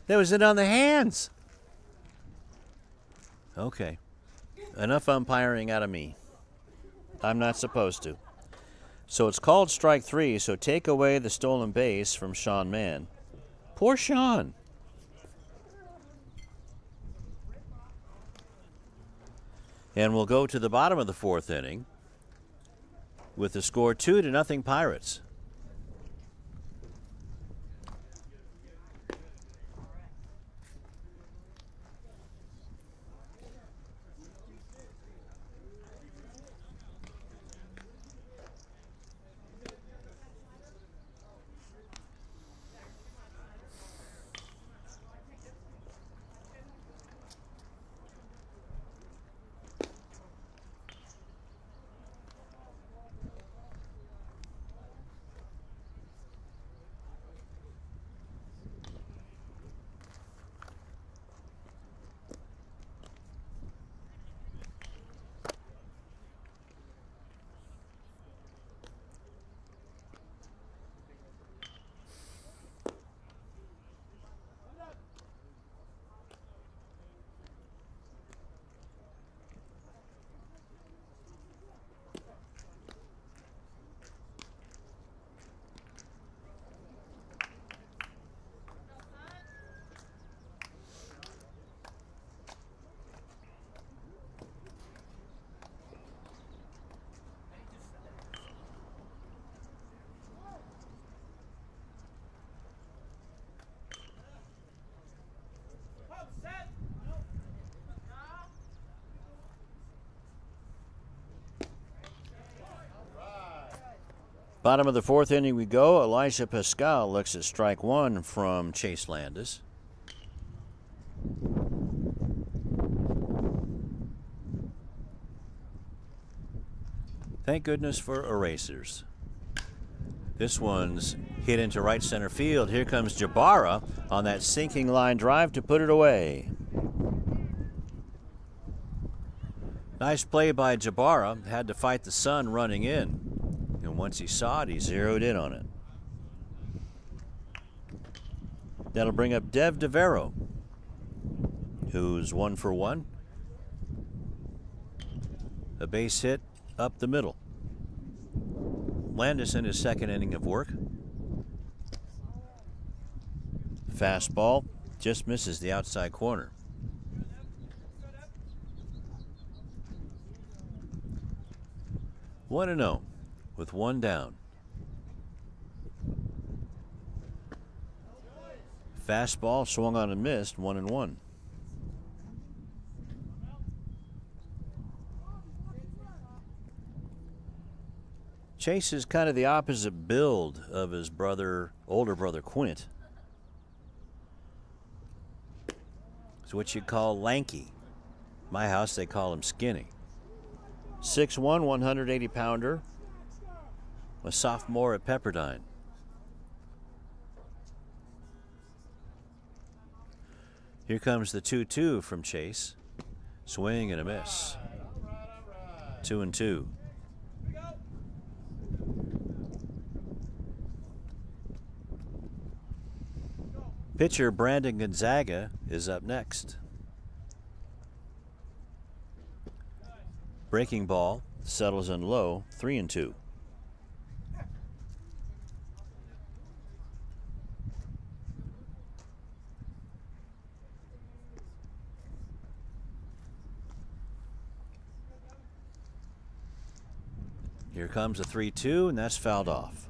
That was it on the hands. Okay. Enough umpiring out of me. I'm not supposed to. So it's called strike 3, so take away the stolen base from Sean Mann. Poor Sean. And we'll go to the bottom of the fourth inning with the score 2-0 Pirates. Bottom of the fourth inning we go. Elijah Pascal looks at strike one from Chase Landis. Thank goodness for erasers. This one's hit into right center field. Here comes Jabara on that sinking line drive to put it away. Nice play by Jabara. Had to fight the sun running in. And once he saw it, he zeroed in on it. That'll bring up Dev DeVero, who's 1 for 1. A base hit up the middle. Landis in his second inning of work. Fastball just misses the outside corner. One and 0 with one down. Fastball swung on and missed. 1-1. Chase is kind of the opposite build of his older brother Quint. It's what you'd call lanky. My house, they call him skinny. 6'1", 180-pounder. A sophomore at Pepperdine. Here comes the 2-2 from Chase. Swing and a miss. 2-2. Pitcher Brandon Gonzaga is up next. Breaking ball settles in low. 3-2. Here comes a 3-2, and that's fouled off.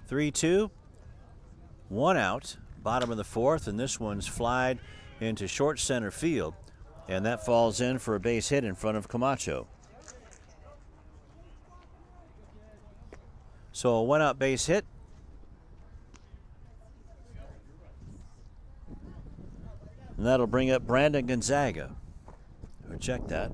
Three-two, 1 out, bottom of the fourth, and this one's flied into short center field, and that falls in for a base hit in front of Camacho. So a 1-out base hit. And that'll bring up Brandon Gonzaga. Or check that.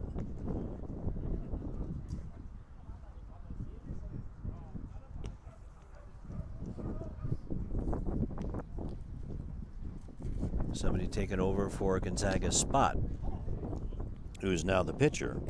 Somebody taking over for Gonzaga's spot, who's now the pitcher.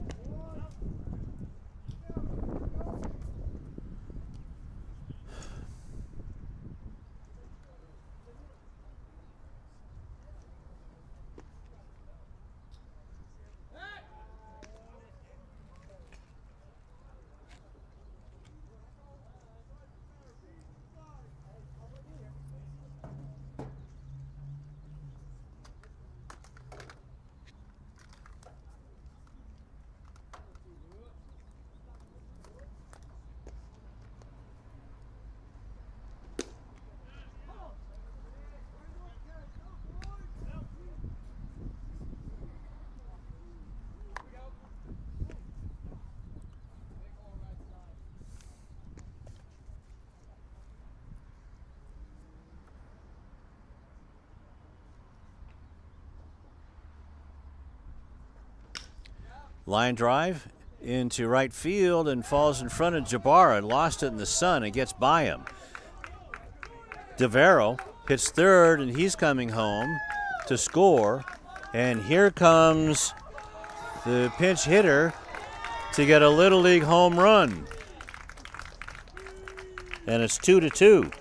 Line drive into right field and falls in front of Jabara and lost it in the sun and gets by him. DeVero hits third and he's coming home to score. And here comes the pinch hitter to get a Little League home run. And it's 2-2.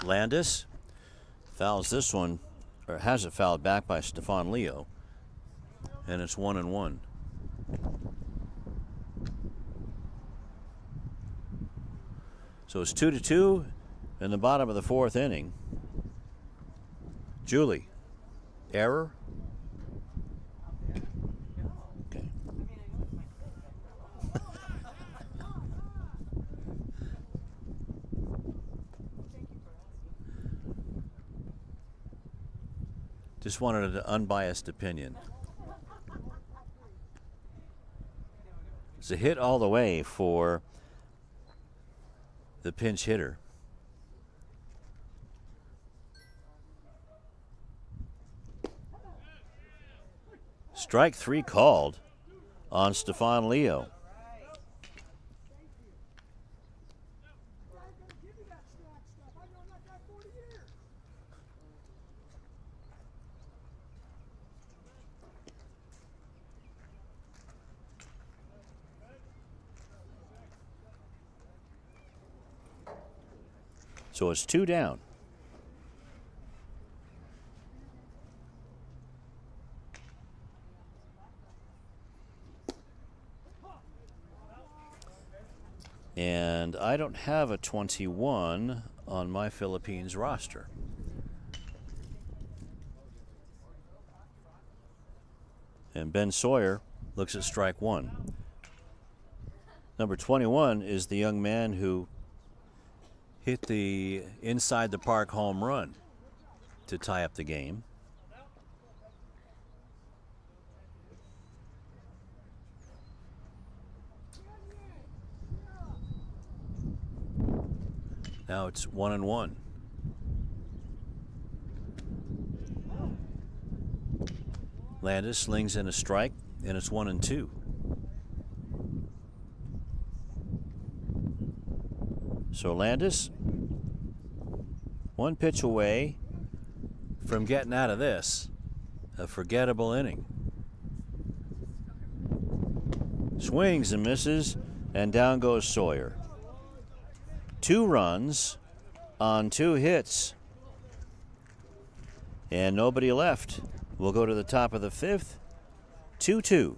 Landis fouls this one, or has it fouled back by Stefan Leo, and it's 1-1. So it's 2-2 in the bottom of the fourth inning. Julie, error? Okay. Just wanted an unbiased opinion. It's a hit all the way for the pinch hitter. Strike 3 called on Stefan Leo. So it's 2 down. And I don't have a 21 on my Philippines roster. And Ben Sawyer looks at strike 1. Number 21 is the young man who hit the inside the park home run to tie up the game. Now it's 1-1. Landis slings in a strike, and it's 1-2. So Landis, one pitch away from getting out of this, a forgettable inning. Swings and misses, and down goes Sawyer. 2 runs on 2 hits, and nobody left. We'll go to the top of the 5th, 2-2.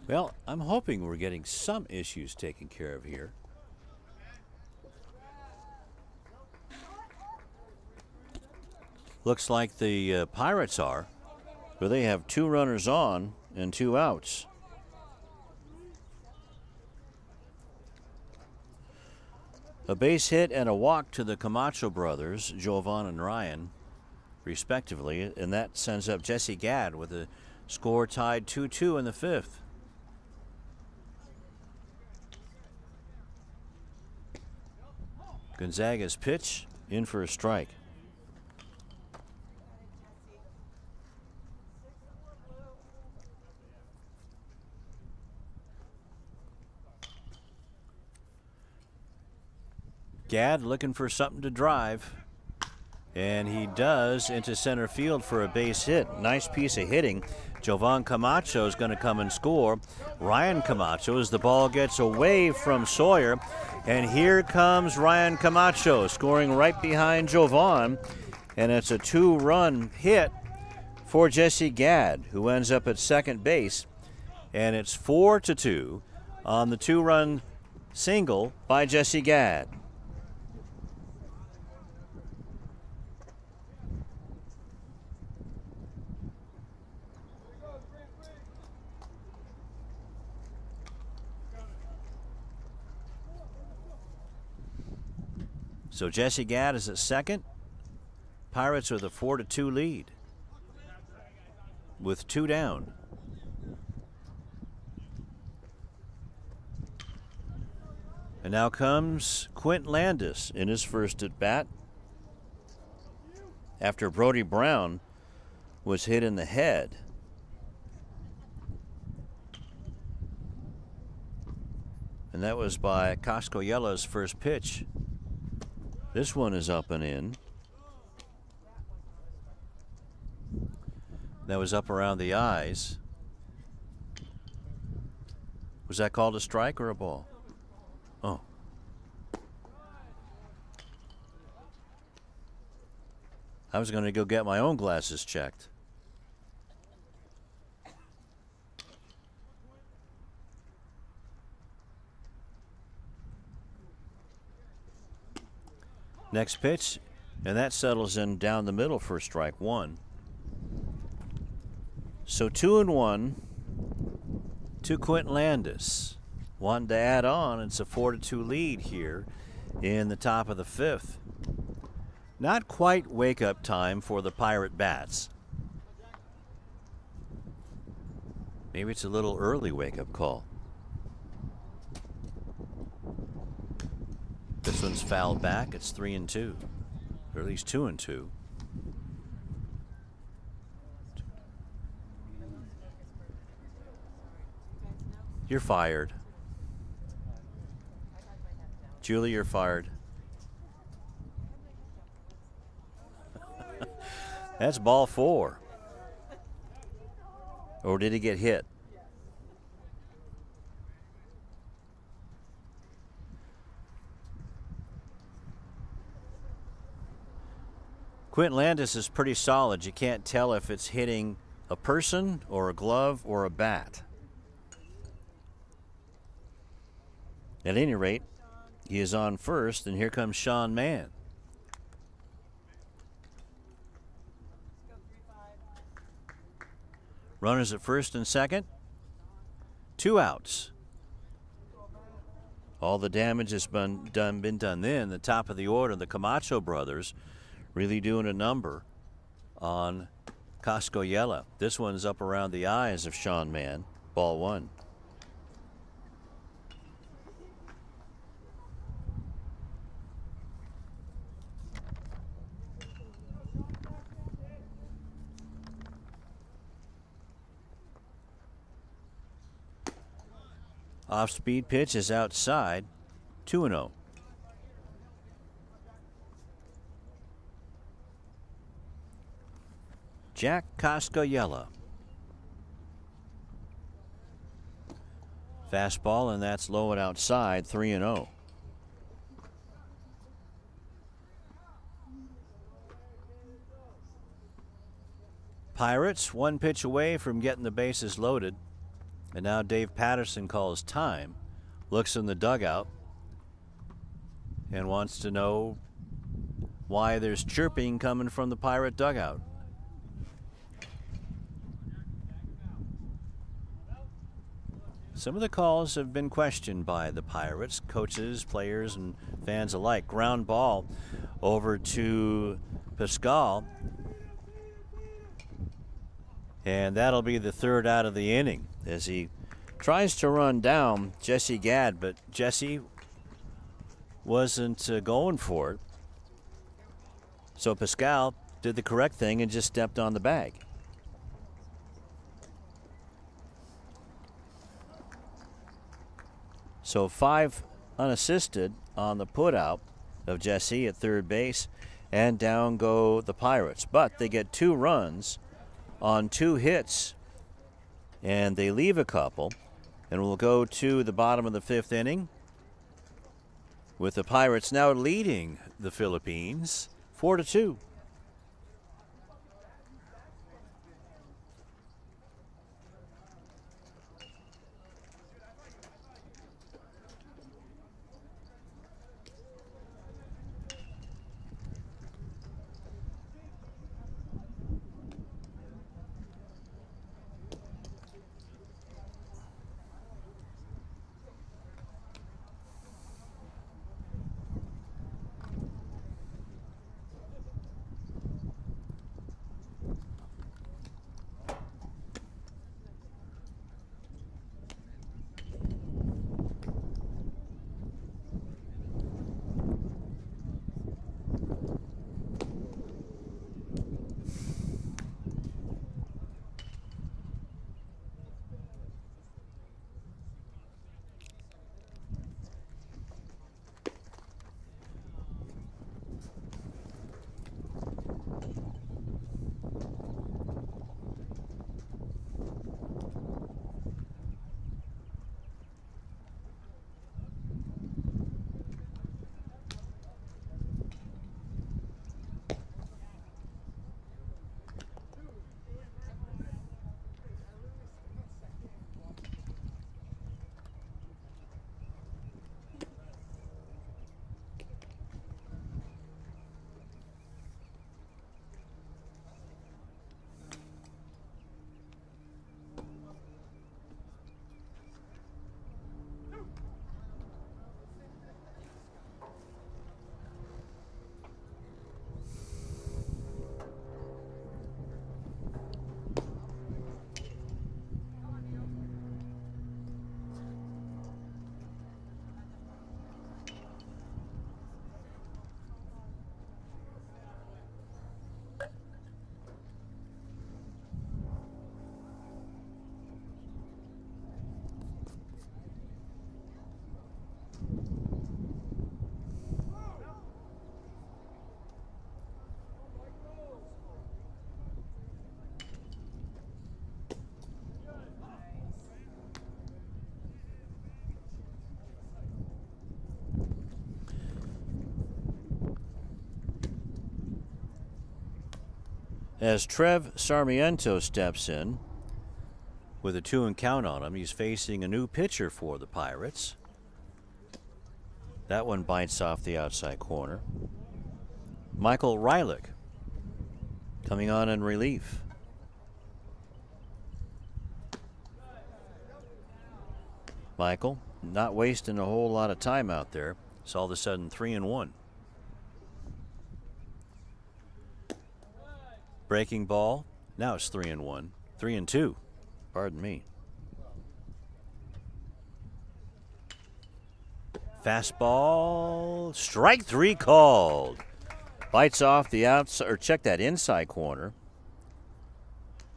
Well, I'm hoping we're getting some issues taken care of here. Looks like the Pirates are, but they have 2 runners on and 2 outs. A base hit and a walk to the Camacho brothers, Jovan and Ryan, respectively, and that sends up Jesse Gadd with a score tied 2-2 in the 5th. Gonzaga's pitch in for a strike. Gadd looking for something to drive, and he does into center field for a base hit. Nice piece of hitting. Jovan Camacho is going to come and score. Ryan Camacho, as the ball gets away from Sawyer, and here comes Ryan Camacho scoring right behind Jovan, and it's a 2-run hit for Jesse Gadd, who ends up at second base, and it's 4-2 on the 2-run single by Jesse Gadd. So Jesse Gadd is at second. Pirates with a 4-2 lead with 2 down. And now comes Quint Landis in his first at bat after Brody Brown was hit in the head. And that was by Coscoyella's first pitch. This one is up and in. That was up around the eyes. Was that called a strike or a ball? Oh. I was going to go get my own glasses checked. Next pitch, and that settles in down the middle for strike 1. So 2-1 to Quint Landis. Wanting to add on, it's a 4-2 lead here in the top of the 5th. Not quite wake-up time for the Pirate bats. Maybe it's a little early wake-up call. This one's fouled back. It's 3-2, or at least 2-2. You're fired. Julie, you're fired. That's ball 4. Or did he get hit? Quint Landis is pretty solid. You can't tell if it's hitting a person or a glove or a bat. At any rate, he is on first, and here comes Sean Mann. Runners at first and second. 2 outs. All the damage has been done then. The top of the order, the Camacho brothers really doing a number on Coscoyella. This one's up around the eyes of Sean Mann. Ball 1. Off-speed pitch is outside. 2-0. Jack Coscoyella. Fastball, and that's low and outside. 3-0. Pirates 1 pitch away from getting the bases loaded. And now Dave Patterson calls time, looks in the dugout, and wants to know why there's chirping coming from the Pirate dugout. Some of the calls have been questioned by the Pirates, coaches, players, and fans alike. Ground ball over to Pascal. And that'll be the third out of the inning as he tries to run down Jesse Gadd, but Jesse wasn't going for it. So Pascal did the correct thing and just stepped on the bag. So 5 unassisted on the putout of Jesse at third base, and down go the Pirates. But they get 2 runs on 2 hits, and they leave a couple, and we'll go to the bottom of the 5th inning with the Pirates now leading the Philippines 4-2. As Trev Sarmiento steps in with a 2-and-count on him, he's facing a new pitcher for the Pirates. That one bites off the outside corner. Michael Rylick coming on in relief. Michael not wasting a whole lot of time out there. It's all of a sudden 3-1. Breaking ball. Now it's 3-1. 3-2. Pardon me. Fastball. Strike 3 called. Bites off the outside, or check that inside corner.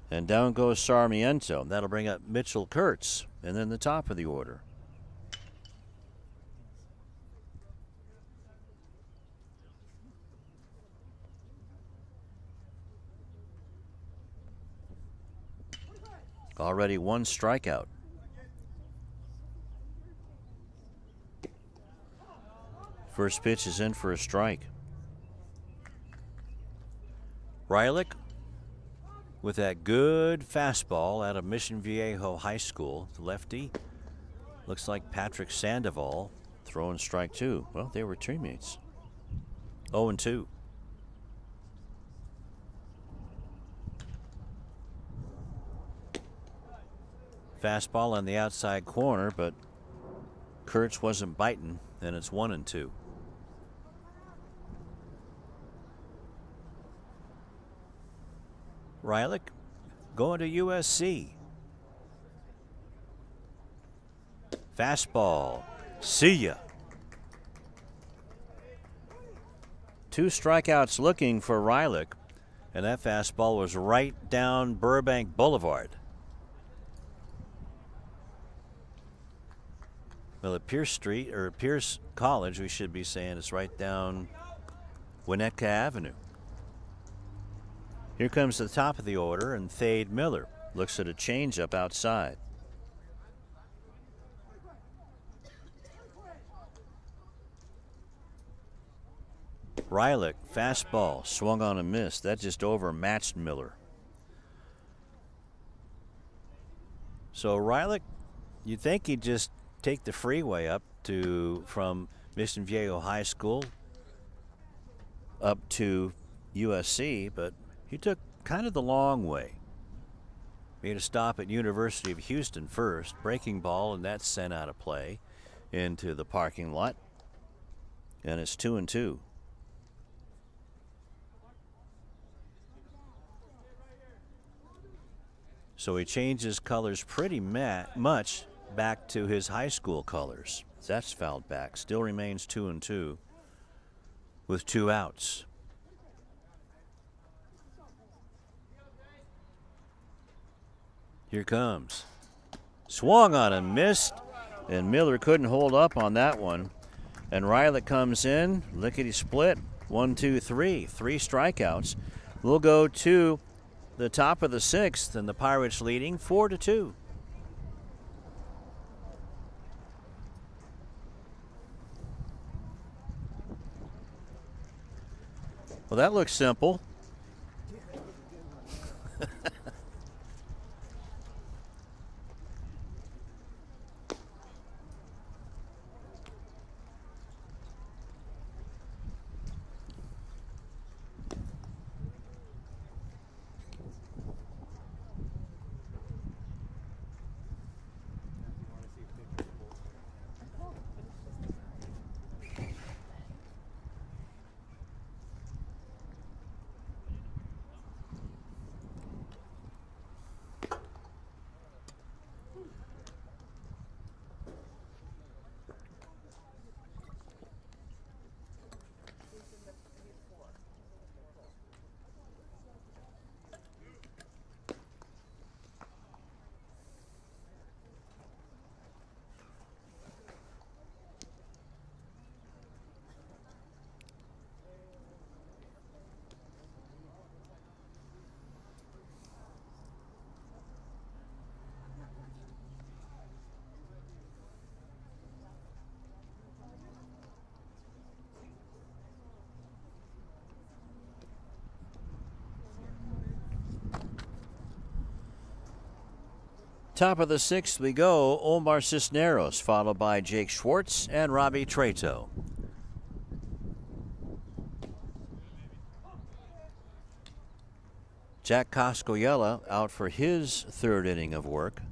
And down goes Sarmiento. That'll bring up Mitchell Kurtz. And then the top of the order. Already 1 strikeout. First pitch is in for a strike. Rylick with that good fastball out of Mission Viejo High School. The lefty looks like Patrick Sandoval throwing strike two. Well, they were teammates. 0-2. Fastball on the outside corner, but Kurtz wasn't biting, and it's 1-2. Rylick going to USC. Fastball. See ya. 2 strikeouts looking for Rylick, and that fastball was right down Burbank Boulevard. Well, at Pierce Street, or Pierce College, we should be saying it's right down Winnetka Avenue. Here comes the top of the order, and Thade Miller looks at a changeup outside. Rylick, fastball, swung on and missed. That just overmatched Miller. So Rylick, you'd think he'd just take the freeway up from Mission Viejo High School up to USC, but he took kind of the long way. Made a stop at University of Houston first, breaking ball, and that's sent out of play into the parking lot. And it's 2-2. So he changes colors pretty much back to his high school colors. That's fouled back. Still remains 2-2 with 2 outs. Here comes. Swung on and missed, and Miller couldn't hold up on that one. And Rylick comes in, lickety split, 1-2-3, 3 strikeouts. We'll go to the top of the 6th, and the Pirates leading 4-2. Well, that looks simple. Top of the 6th we go. Omar Cisneros, followed by Jake Schwartz and Robbie Trato. Jack Coscoyella out for his 3rd inning of work.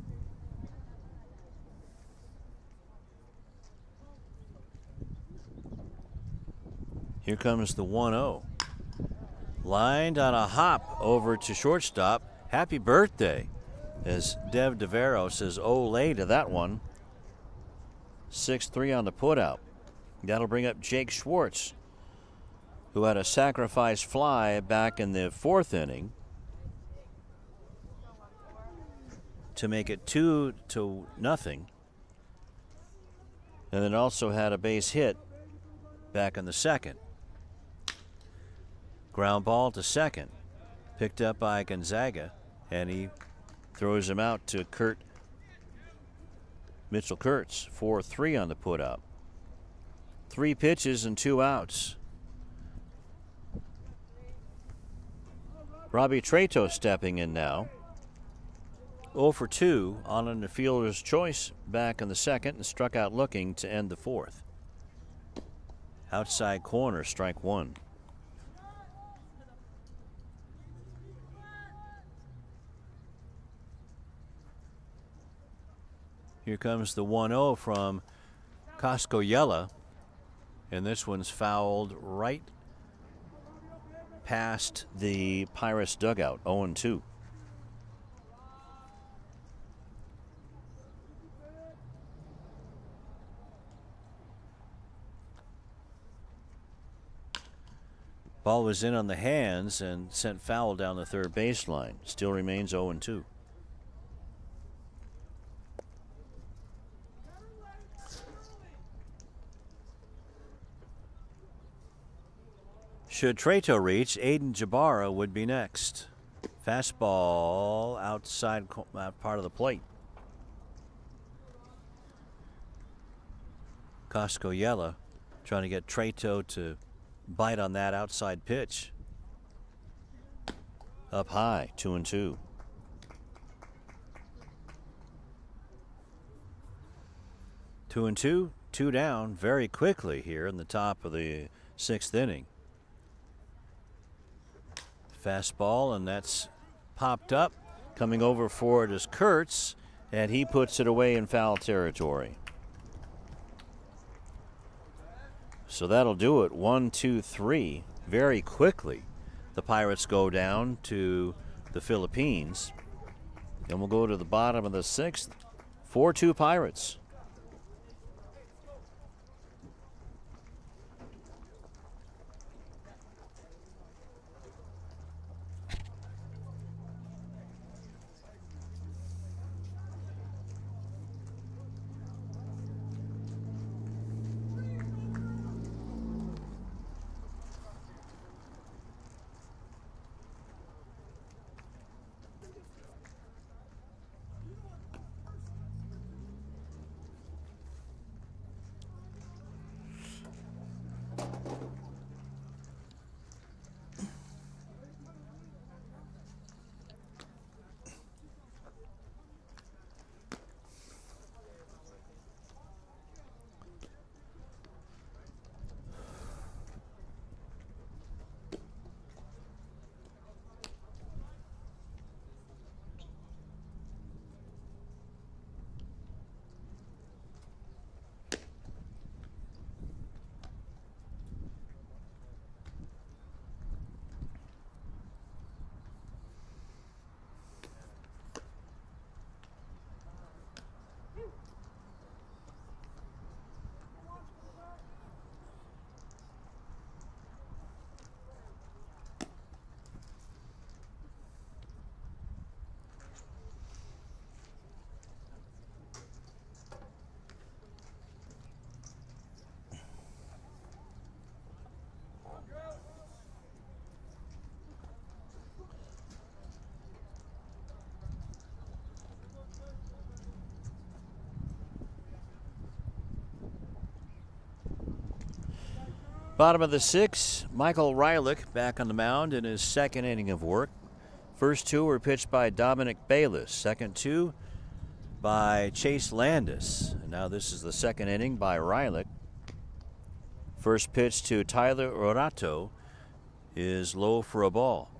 Here comes the 1-0. Lined on a hop over to shortstop. Happy birthday, as Dev DeVero says ole to that one. 6-3 on the putout. That'll bring up Jake Schwartz, who had a sacrifice fly back in the 4th inning to make it 2-0, and then also had a base hit back in the 2nd. Ground ball to second, picked up by Gonzaga, and he throws him out to Mitchell Kurtz. 4-3 on the putout. 3 pitches and 2 outs. Robbie Trato stepping in now. 0 for 2 on the fielder's choice back in the second and struck out looking to end the fourth. Outside corner, strike one. Here comes the 1-0 from Koskoyela, and this one's fouled right past the Pirates dugout, 0-2. Ball was in on the hands and sent foul down the third baseline. Still remains 0-2. Should Trato reach, Aiden Jabara would be next. Fastball outside part of the plate. Koskoyela trying to get Trato to bite on that outside pitch. Up high, 2-2. Two and two, two down very quickly here in the top of the sixth inning. Fastball, and that's popped up. Coming over for it is Kurtz, and he puts it away in foul territory. So that'll do it. 1, 2, 3. Very quickly, the Pirates go down to the Philippines. Then we'll go to the bottom of the sixth. 4-2 Pirates. Bottom of the sixth, Michael Rylick back on the mound in his second inning of work. First two were pitched by Dominic Bayless. Second two by Chase Landis. And now this is the second inning by Rylick. First pitch to Tyler Orato is low for a ball.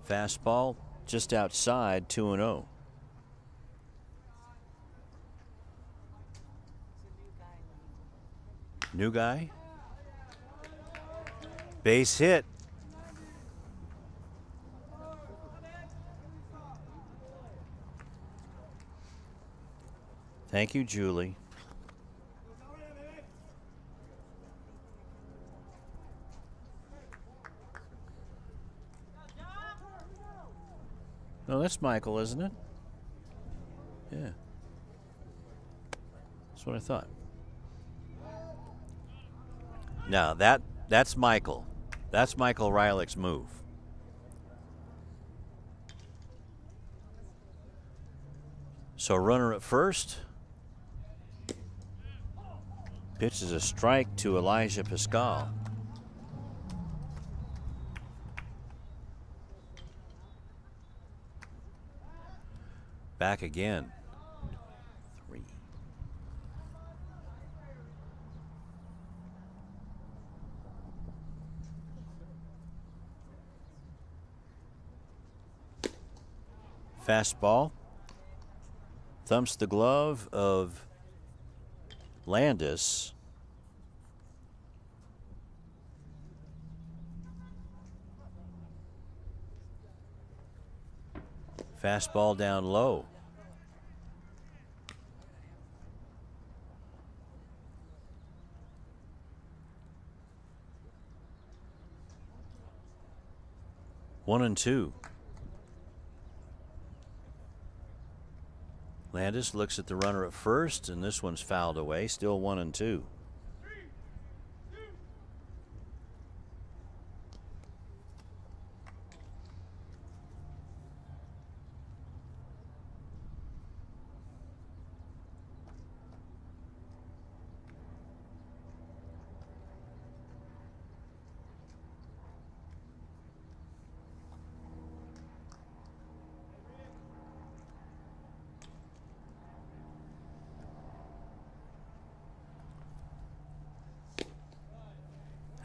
Fastball just outside, 2-0. New guy. Base hit. Thank you, Julie. No, that's Michael, isn't it? Yeah. That's what I thought. Now that's Michael. That's Michael Rylick's move. So runner at first. Pitch is a strike to Elijah Pascal. Back again. 3. Fastball. Thumps the glove of Landis. Fastball down low. One and two. Landis looks at the runner at first, and this one's fouled away. Still 1 and 2.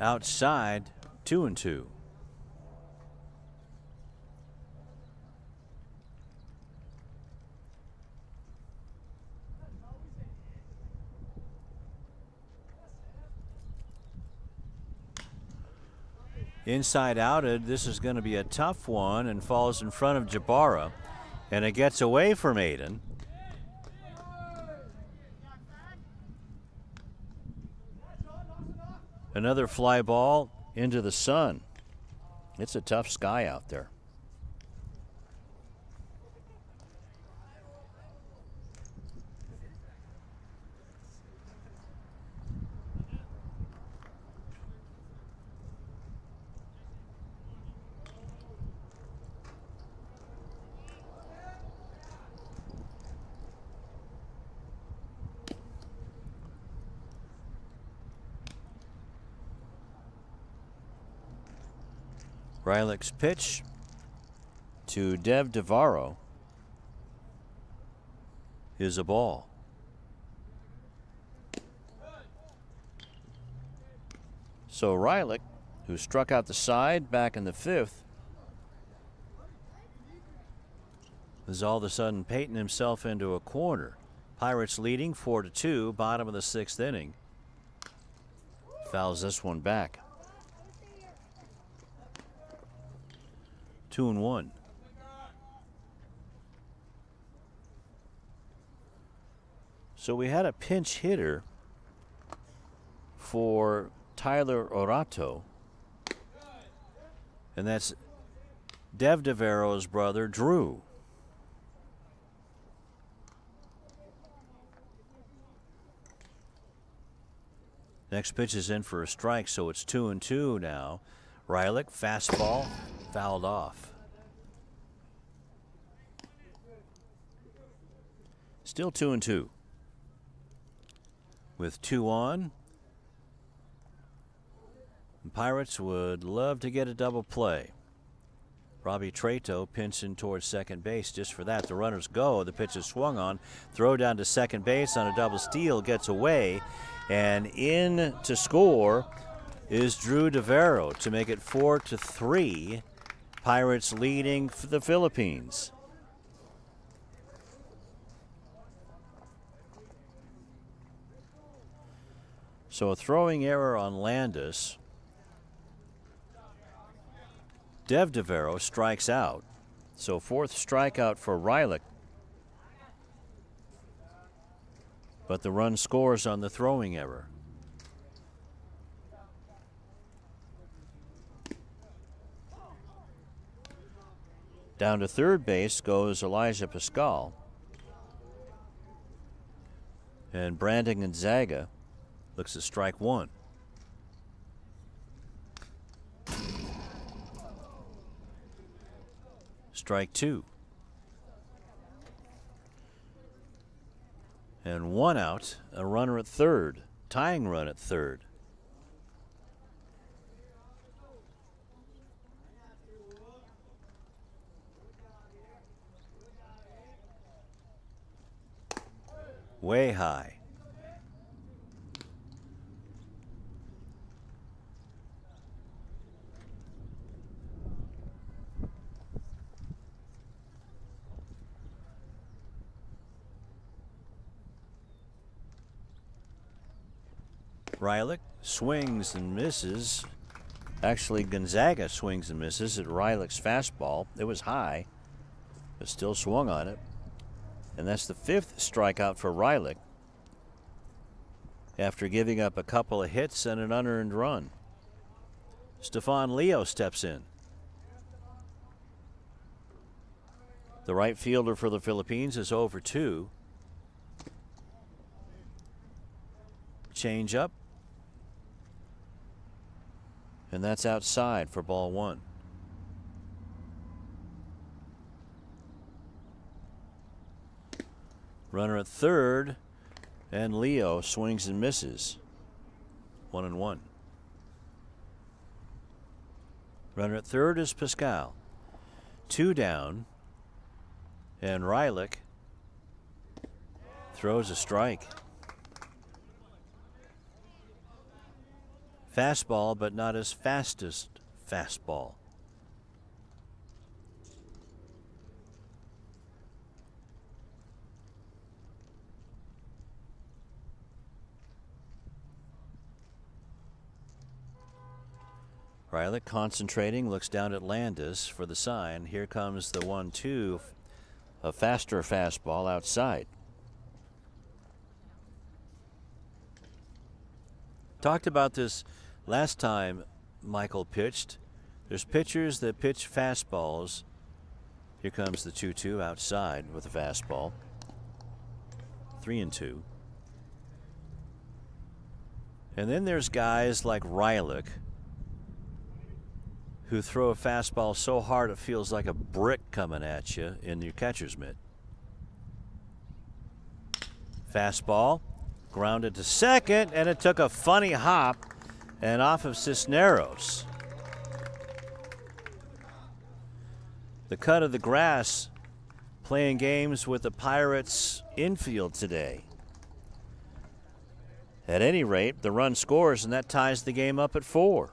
Outside, 2 and 2. Inside outed, this is going to be a tough one, and falls in front of Jabara, and it gets away from Aiden. Another fly ball into the sun. It's a tough sky out there. Rylick's pitch to Dev Devaro is a ball. So Rylick, who struck out the side back in the 5th, is all of a sudden painting himself into a corner. Pirates leading 4-2, bottom of the 6th inning. Fouls this one back. 2 and 1. So we had a pinch hitter for Tyler Orato, and that's Dev Devaro's brother, Drew. Next pitch is in for a strike, so it's 2 and 2 now. Rylick, fastball, fouled off. Still 2 and 2. With 2 on, the Pirates would love to get a double play. Robbie Trato pinching towards second base just for that. The runners go. The pitch is swung on. Throw down to second base on a double steal. Gets away. And in to score is Drew Devaro to make it 4-3. Pirates leading for the Philippines. So a throwing error on Landis. Dev Devaro strikes out. So 4th strikeout for Rylick. But the run scores on the throwing error. Down to third base goes Elijah Pascal. And Brandon Gonzaga looks at strike 1. Strike 2. And 1 out, a runner at third. tying run at third. Way high. Rylick swings and misses. Actually, Gonzaga swings and misses at Rylick's fastball. It was high, but still swung on it. And that's the 5th strikeout for Rylick after giving up a couple of hits and an unearned run. Stefan Leo steps in. The right fielder for the Philippines is 0 for 2. Change up. And that's outside for ball 1. Runner at third, and Leo swings and misses. 1-1. Runner at third is Pascal. 2 down, and Rylick throws a strike. Fastball, but not his fastest fastball. Rylick concentrating, looks down at Landis for the sign. Here comes the 1-2, a faster fastball outside. Talked about this last time Michael pitched. There's pitchers that pitch fastballs. Here comes the 2-2 outside with a fastball. 3-2. And then there's guys like Rylick who throw a fastball so hard it feels like a brick coming at you in your catcher's mitt. Fastball grounded to second, and it took a funny hop and off of Cisneros. The cut of the grass playing games with the Pirates infield today. At any rate, the run scores, and that ties the game up at 4.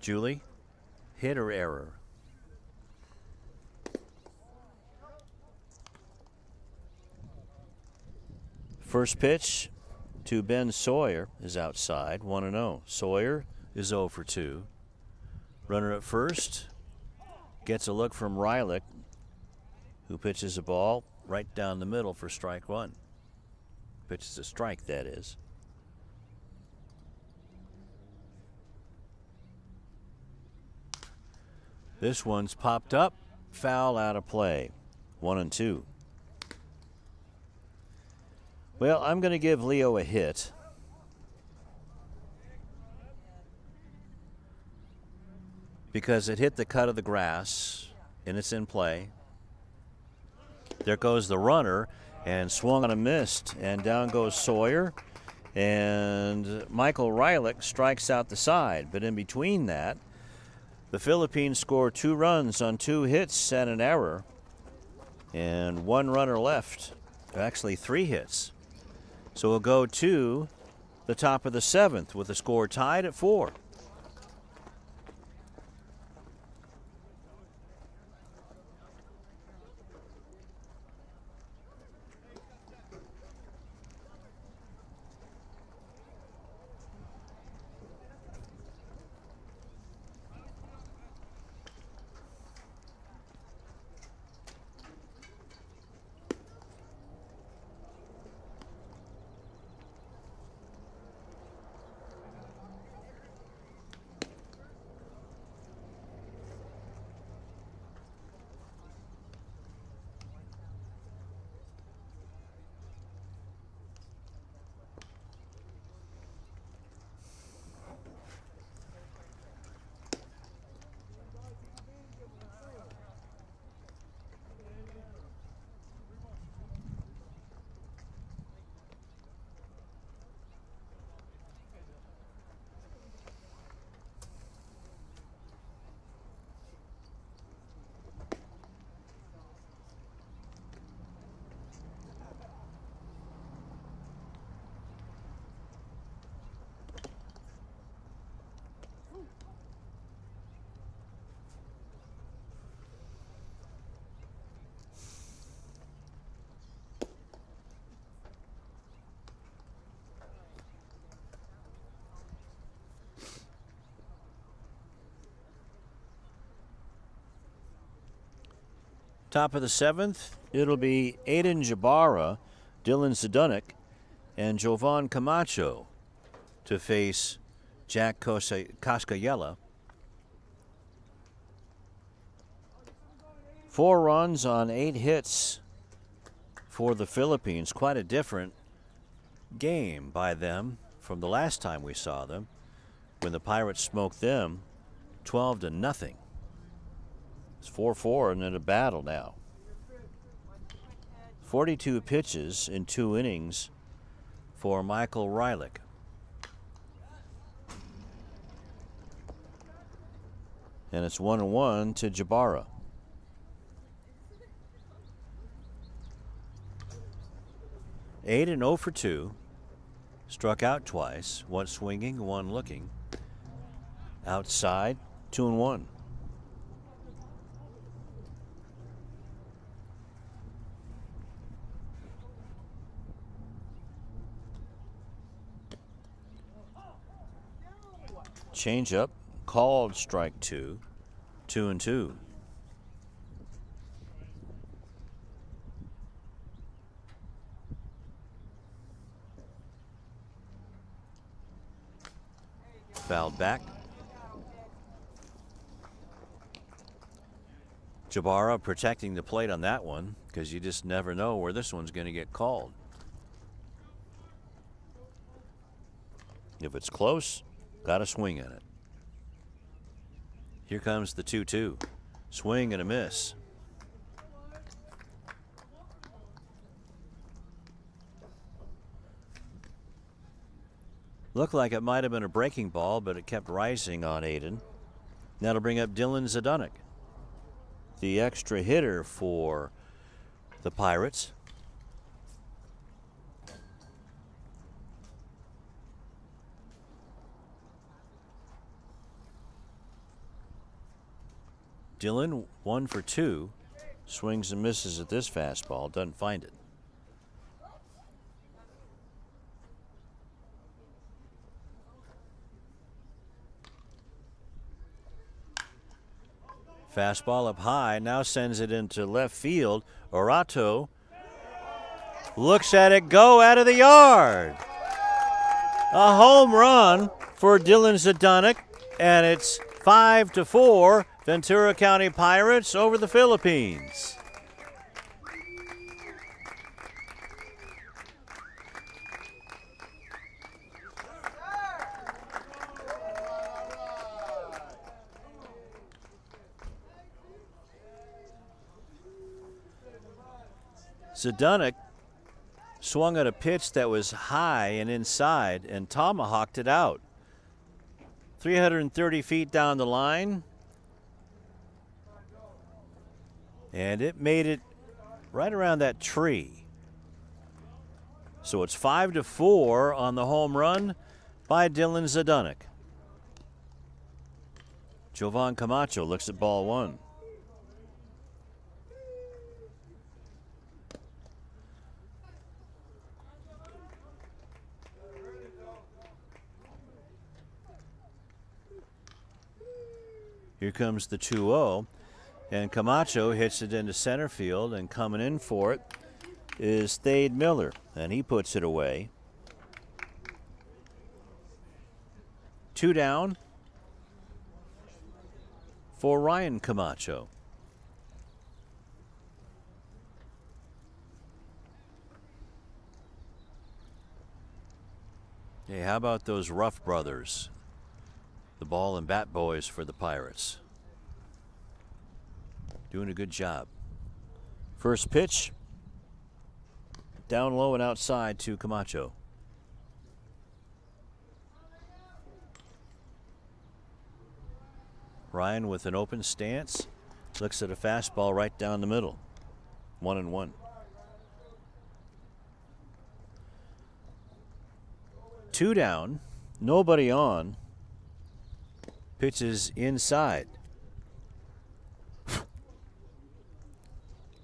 Julie, hit or error? First pitch to Ben Sawyer is outside, 1-0. Sawyer is 0 for 2. Runner at first gets a look from Rylick, who pitches a ball right down the middle for strike 1. Pitches a strike, that is. This one's popped up, foul out of play. 1-2. Well, I'm going to give Leo a hit. Because it hit the cut of the grass, and it's in play. There goes the runner, and swung on a missed, and down goes Sawyer. And Michael Rylick strikes out the side. But in between that, the Philippines score 2 runs on 2 hits and an error, and 1 runner left. Actually, 3 hits. So we'll go to the top of the 7th with the score tied at 4. Top of the 7th, it'll be Aiden Jabara, Dylan Zdunek, and Jovan Camacho to face Jack Koskayela. 4 runs on 8 hits for the Philippines. Quite a different game by them from the last time we saw them, when the Pirates smoked them 12-0. It's 4-4 and in a battle now. 42 pitches in 2 innings for Michael Rylick. And it's 1-1 to Jabara. Aiden 0 for 2. Struck out twice. 1 swinging, 1 looking. Outside, 2-1. Change up, called strike 2, 2-2. Fouled back. Jabara protecting the plate on that one, because you just never know where this one's going to get called. If it's close, got to swing at it. Here comes the 2-2. Swing and a miss. Looked like it might have been a breaking ball, but it kept rising on Aiden. That'll bring up Dylan Zdunek, the extra hitter for the Pirates. Dylan 1 for 2. Swings and misses at this fastball. Doesn't find it. Fastball up high, now sends it into left field. Orato looks at it go out of the yard. A home run for Dylan Zdunek, and it's 5-4, Ventura County Pirates over the Philippines. Zdunek swung at a pitch that was high and inside and tomahawked it out. 330 feet down the line. And it made it right around that tree. So it's 5-4 on the home run by Dylan Zdunek. Jovan Camacho looks at ball 1. Here comes the 2-0, and Camacho hits it into center field, and coming in for it is Thade Miller, and he puts it away. 2 down for Ryan Camacho. Hey, how about those Ruff brothers? The ball and bat boys for the Pirates. Doing a good job. First pitch, down low and outside to Camacho. Ryan with an open stance, looks at a fastball right down the middle. 1-1. Two down, nobody on. Pitches inside.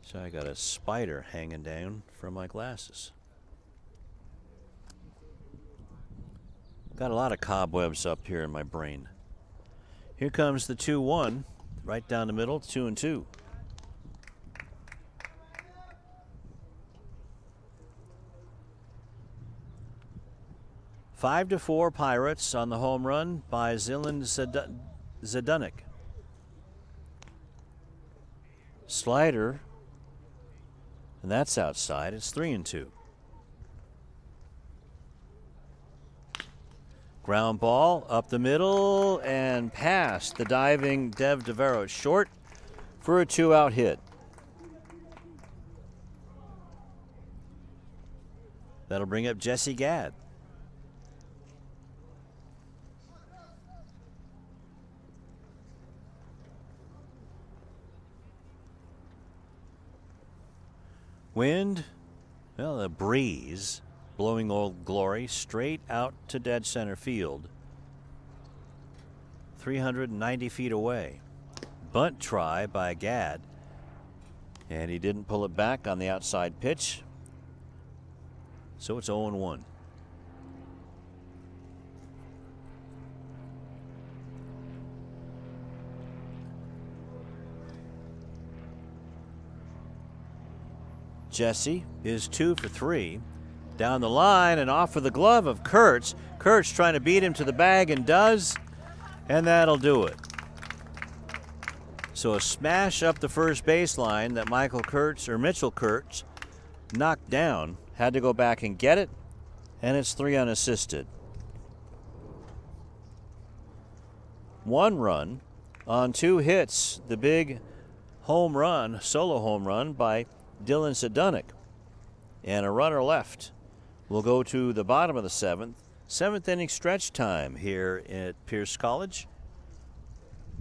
So I got a spider hanging down from my glasses. Got a lot of cobwebs up here in my brain. Here comes the 2-1, right down the middle, 2-2. 5-4 Pirates on the home run by Zilin Zdenek. Slider, and that's outside. It's 3-2. Ground ball up the middle and past the diving Dev Devero, short for a 2-out hit. That'll bring up Jesse Gadd. Wind, well, a breeze blowing Old Glory straight out to dead center field. 390 feet away. Bunt try by Gadd, and he didn't pull it back on the outside pitch. So it's 0-1. Jesse is 2 for 3. Down the line and off of the glove of Kurtz. Kurtz trying to beat him to the bag and does, and that'll do it. So a smash up the first baseline that Mitchell Kurtz knocked down. Had to go back and get it, and it's 3 unassisted. 1 run on 2 hits. The big home run, solo home run by Dylan Zdenek, and a runner left. We'll go to the bottom of the 7th. 7th inning stretch time here at Pierce College.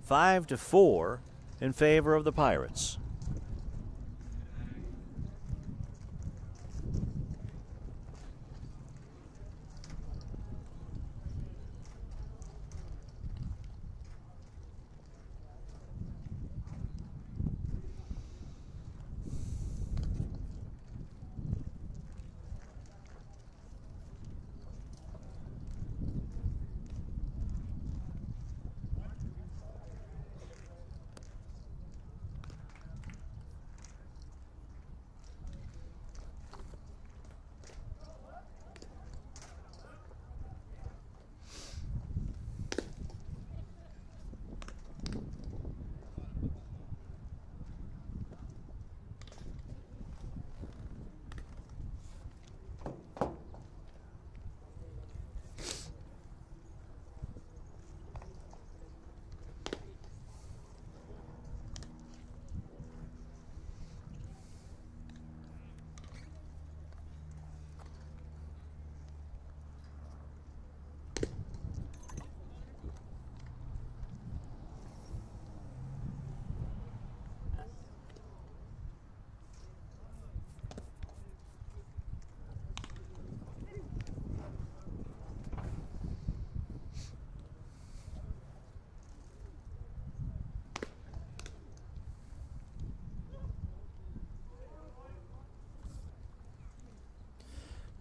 5-4 in favor of the Pirates.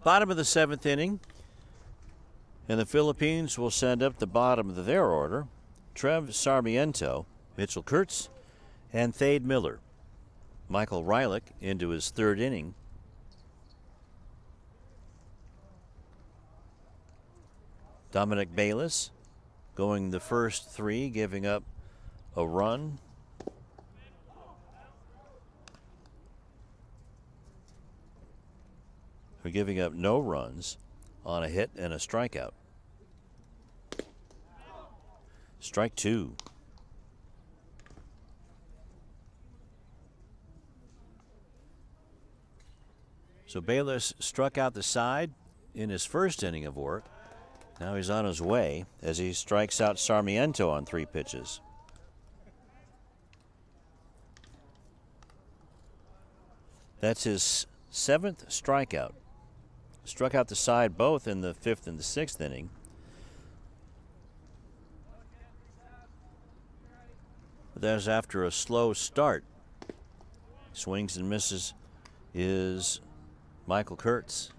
Bottom of the 7th inning, and the Philippines will send up the bottom of their order. Trev Sarmiento, Mitchell Kurtz, and Thade Miller. Michael Rylick into his 3rd inning. Dominic Bayless going the first 3, giving up a run. For giving up no runs on a hit and a strikeout. Strike 2. So Bayless struck out the side in his first inning of work. Now he's on his way as he strikes out Sarmiento on 3 pitches. That's his 7th strikeout. Struck out the side both in the 5th and the 6th inning. But that's after a slow start. Swings and misses is Mitchell Kurtz.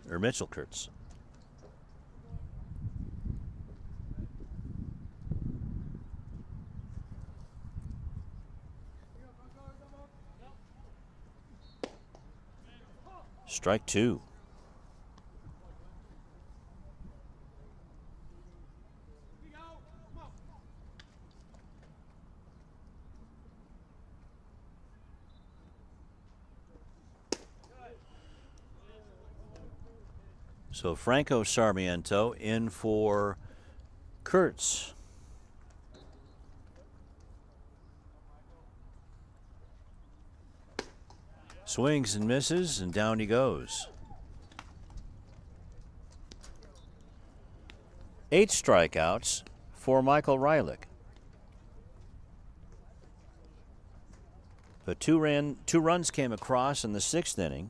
Strike 2. So Franco Sarmiento in for Kurtz. Swings and misses, and down he goes. 8 strikeouts for Michael Reilich. But two runs came across in the 6th inning.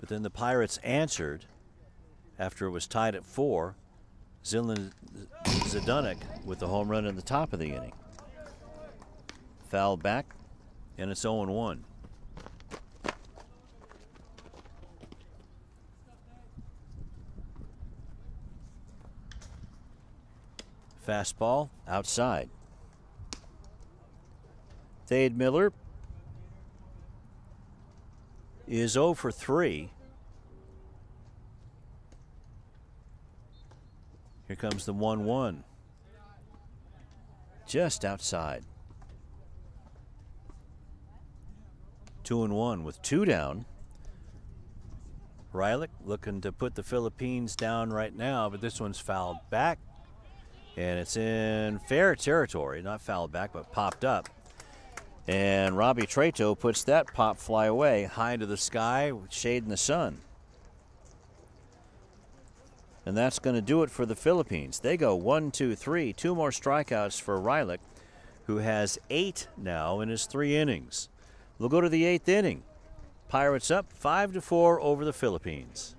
But then the Pirates answered after it was tied at 4. Zilin Zdenek with the home run in the top of the inning. Foul back, and it's 0-1. Fastball outside. Thade Miller is 0 for 3. Here comes the 1-1. Just outside. 2-1 with 2 down. Reilich looking to put the Philippines down right now, but this one's fouled back. And it's in fair territory, not fouled back, but popped up. And Robbie Treto puts that pop fly away high into the sky, shade in the sun. And that's going to do it for the Philippines. They go 1, 2, 3. 2 more strikeouts for Reilich, who has 8 now in his 3 innings. We'll go to the 8th inning. Pirates up 5-4 over the Philippines.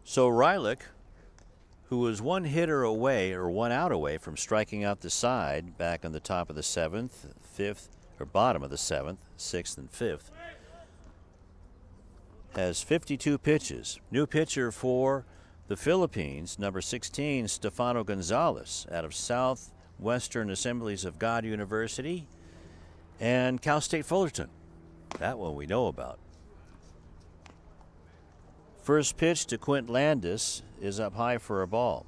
So Reilich, who was 1 hitter away or 1 out away from striking out the side back on the top of the 7th, 5th, or bottom of the 7th, 6th, and 5th, has 52 pitches. New pitcher for the Philippines, number 16, Stefano Gonzalez, out of Southwestern Assemblies of God University and Cal State Fullerton. That one we know about. First pitch to Quint Landis is up high for a ball.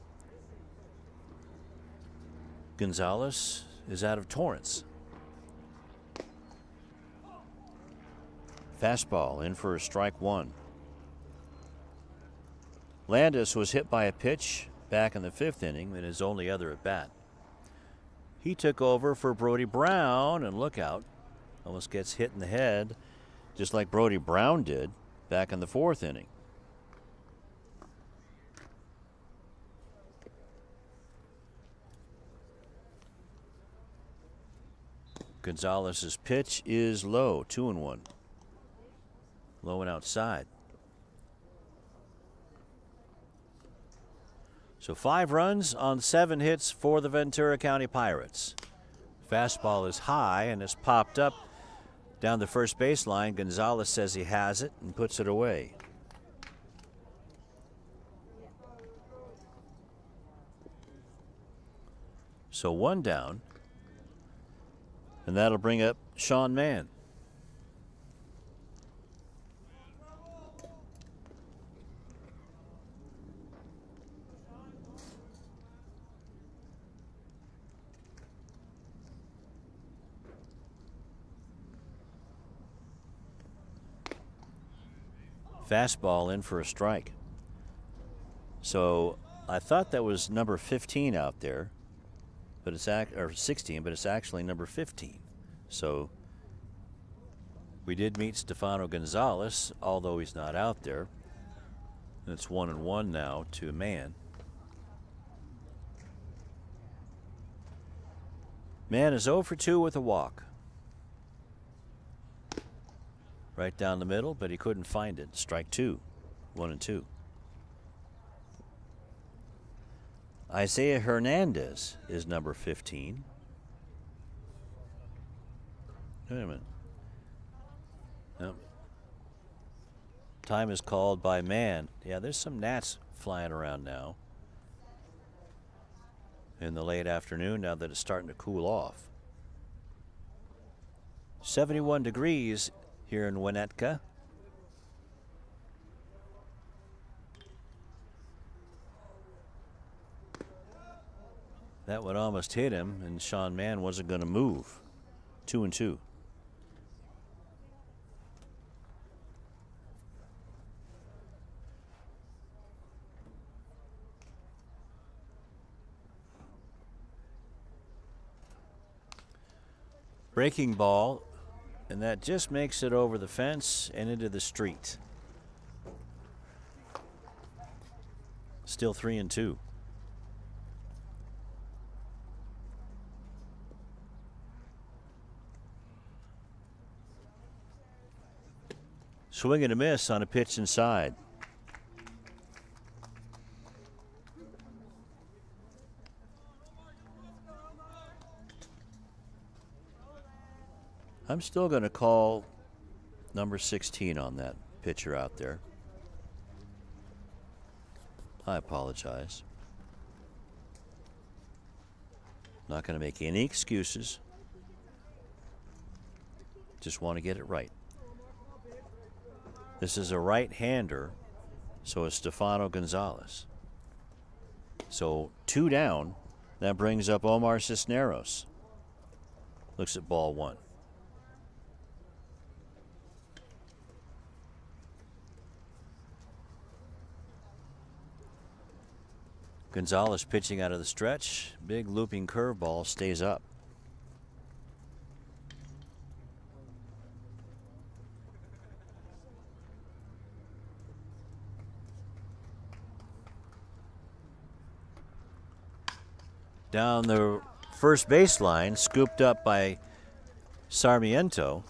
Gonzalez is out of Torrance. Fastball in for a strike 1. Landis was hit by a pitch back in the 5th inning in his only other at bat. He took over for Brody Brown, and look out, almost gets hit in the head just like Brody Brown did back in the 4th inning. Gonzalez's pitch is low, 2-1. Low and outside. So 5 runs on 7 hits for the Ventura County Pirates. Fastball is high and it's popped up down the first baseline. Gonzalez says he has it and puts it away. So 1 down. And that'll bring up Sean Mann. Fastball in for a strike. So I thought that was number 15 out there, but it's or 16, but it's actually number 15. So we did meet Stefano Gonzalez, although he's not out there. And it's 1-1 now to Mann. Mann is 0 for 2 with a walk. Right down the middle, but he couldn't find it. Strike 2, 1-2. Isaiah Hernandez is number 15. Wait a minute. No. Time is called by Mann. Yeah, there's some gnats flying around now in the late afternoon, now that it's starting to cool off. 71 degrees here in Winnetka. That would almost hit him, and Sean Mann wasn't going to move. 2-2. Breaking ball, and that just makes it over the fence and into the street. Still 3-2. Swing and a miss on a pitch inside. I'm still going to call number 16 on that pitcher out there. I apologize. Not going to make any excuses. Just want to get it right. This is a right-hander, so it's Stefano Gonzalez. So 2 down. That brings up Omar Cisneros. Looks at ball 1. Gonzalez pitching out of the stretch. Big looping curveball stays up. Down the first baseline, scooped up by Sarmiento,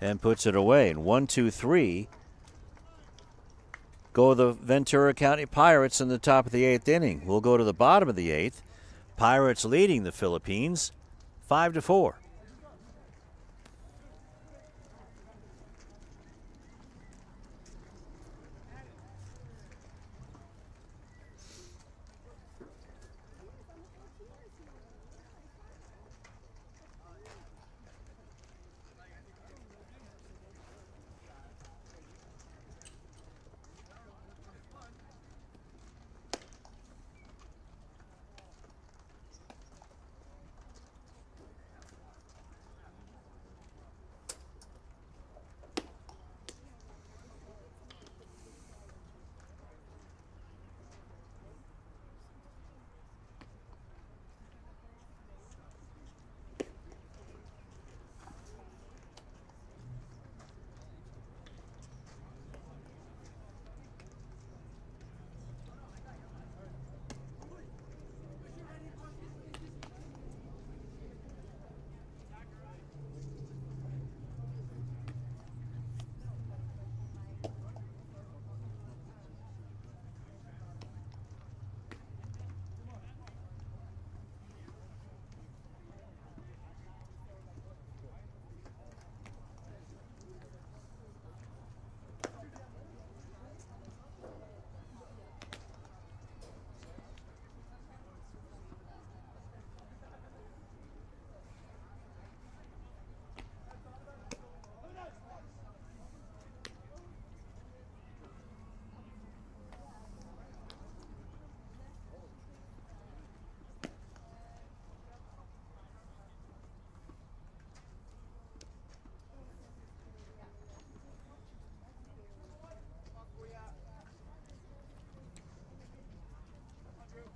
and puts it away. And 1-2-3 go the Ventura County Pirates in the top of the 8th inning. We'll go to the bottom of the 8th. Pirates leading the Philippines 5-4.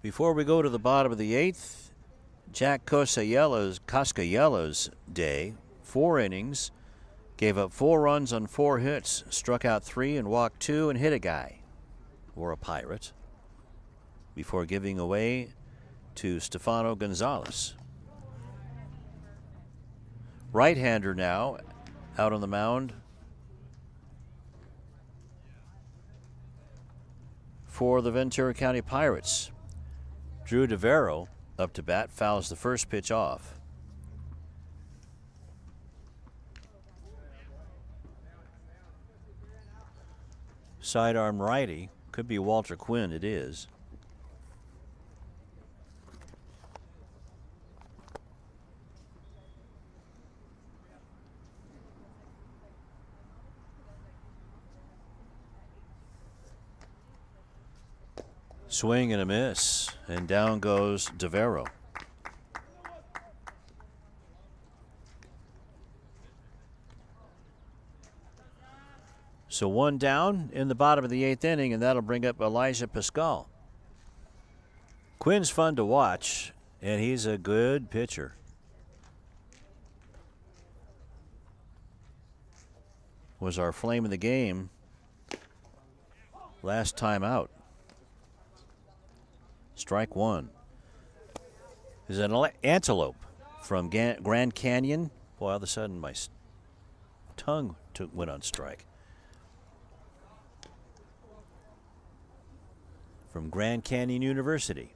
Before we go to the bottom of the 8th, Jack Cascayella's day, 4 innings, gave up 4 runs on 4 hits, struck out 3 and walked 2 and hit a guy, or a Pirate, before giving away to Stefano Gonzalez. Right-hander now out on the mound for the Ventura County Pirates. Drew DeVero up to bat, fouls the first pitch off. Sidearm righty, could be Walter Quinn, it is. Swing and a miss, and down goes DeVero. So 1 down in the bottom of the 8th inning, and that'll bring up Elijah Pascal. Quinn's fun to watch, and he's a good pitcher. Was our flame of the game last time out. Strike 1. Is an antelope from Grand Canyon. Boy, all of a sudden my tongue went on strike. From Grand Canyon University.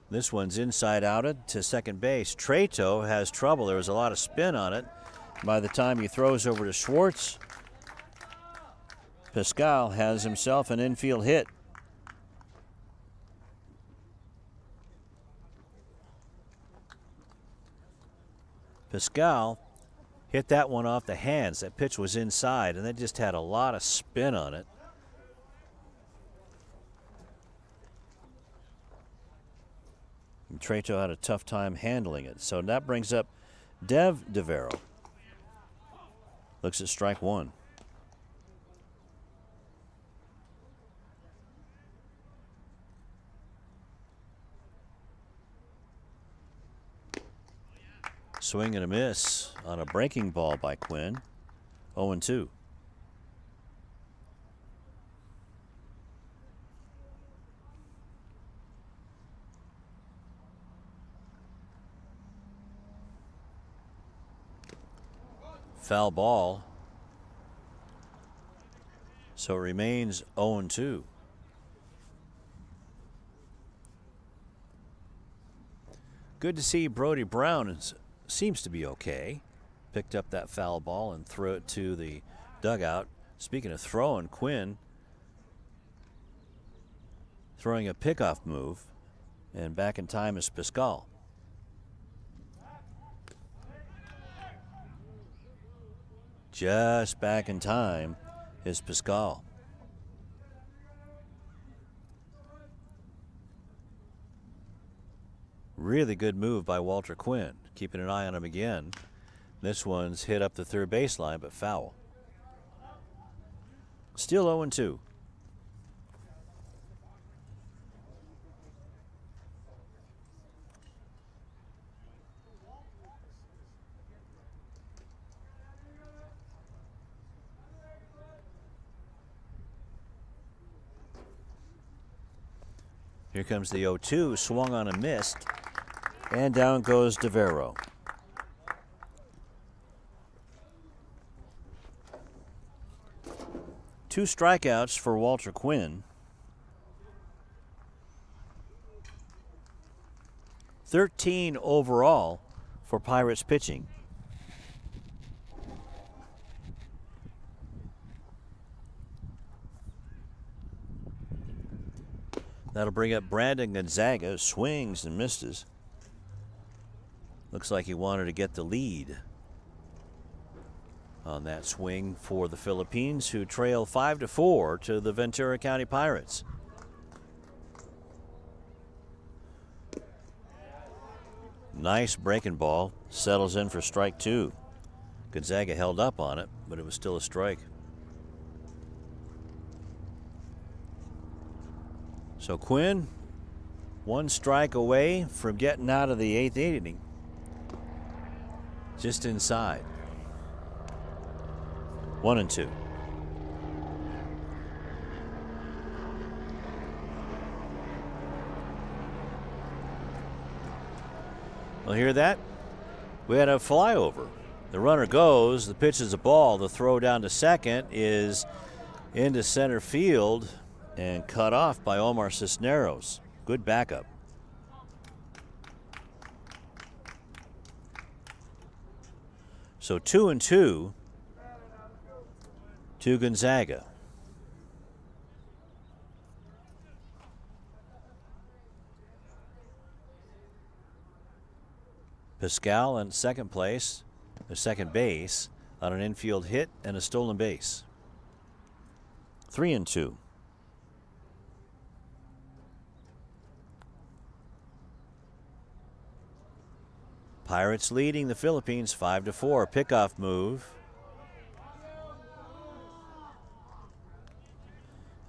This one's inside outed to second base. Treto has trouble. There was a lot of spin on it. By the time he throws over to Schwartz, Pascal has himself an infield hit. Pascal hit that one off the hands. That pitch was inside, and that just had a lot of spin on it. And Treto had a tough time handling it. So that brings up Dev DeVero. Looks at strike 1. Swing and a miss on a breaking ball by Quinn. 0-2. Foul ball. So it remains 0-2. Good to see Brody Brown seems to be okay. Picked up that foul ball and threw it to the dugout. Speaking of throwing, Quinn throwing a pickoff move, and back in time is Pascal. Just back in time is Pascal. Really good move by Walter Quinn. Keeping an eye on him again. This one's hit up the third baseline, but foul. Still 0-2. Here comes the 0-2, swung on and missed, and down goes DeVero. Two strikeouts for Walter Quinn. 13 overall for Pirates pitching. That'll bring up Brandon Gonzaga. Swings and misses. Looks like he wanted to get the lead on that swing for the Philippines, who trail 5-4 to the Ventura County Pirates. Nice breaking ball. Settles in for strike 2. Gonzaga held up on it, but it was still a strike. So Quinn, one strike away from getting out of the 8th inning. Just inside. 1-2. Well, hear that? We had a flyover. The runner goes, the pitch is a ball. The throw down to second is into center field and cut off by Omar Cisneros. Good backup. So 2-2 to Gonzaga. Pascal in second place, or second base, on an infield hit and a stolen base. 3-2. Pirates leading the Philippines 5-4. Pickoff move.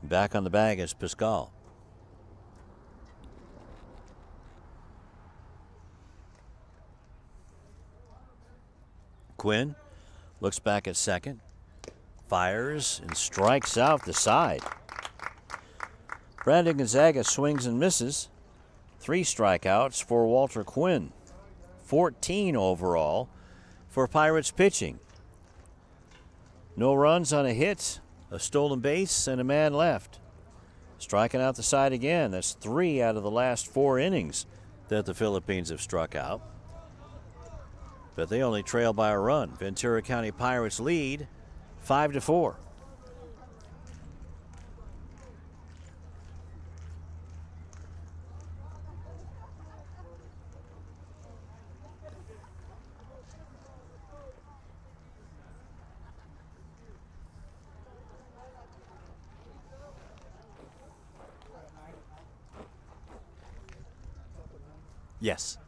Back on the bag is Pascal. Quinn looks back at second, fires and strikes out the side. Brandon Gonzaga swings and misses. 3 strikeouts for Walter Quinn. 14 overall for Pirates pitching. No runs on a hit, a stolen base, and a man left. Striking out the side again. That's 3 out of the last 4 innings that the Philippines have struck out. But they only trail by a run. Ventura County Pirates lead 5-4. Yes.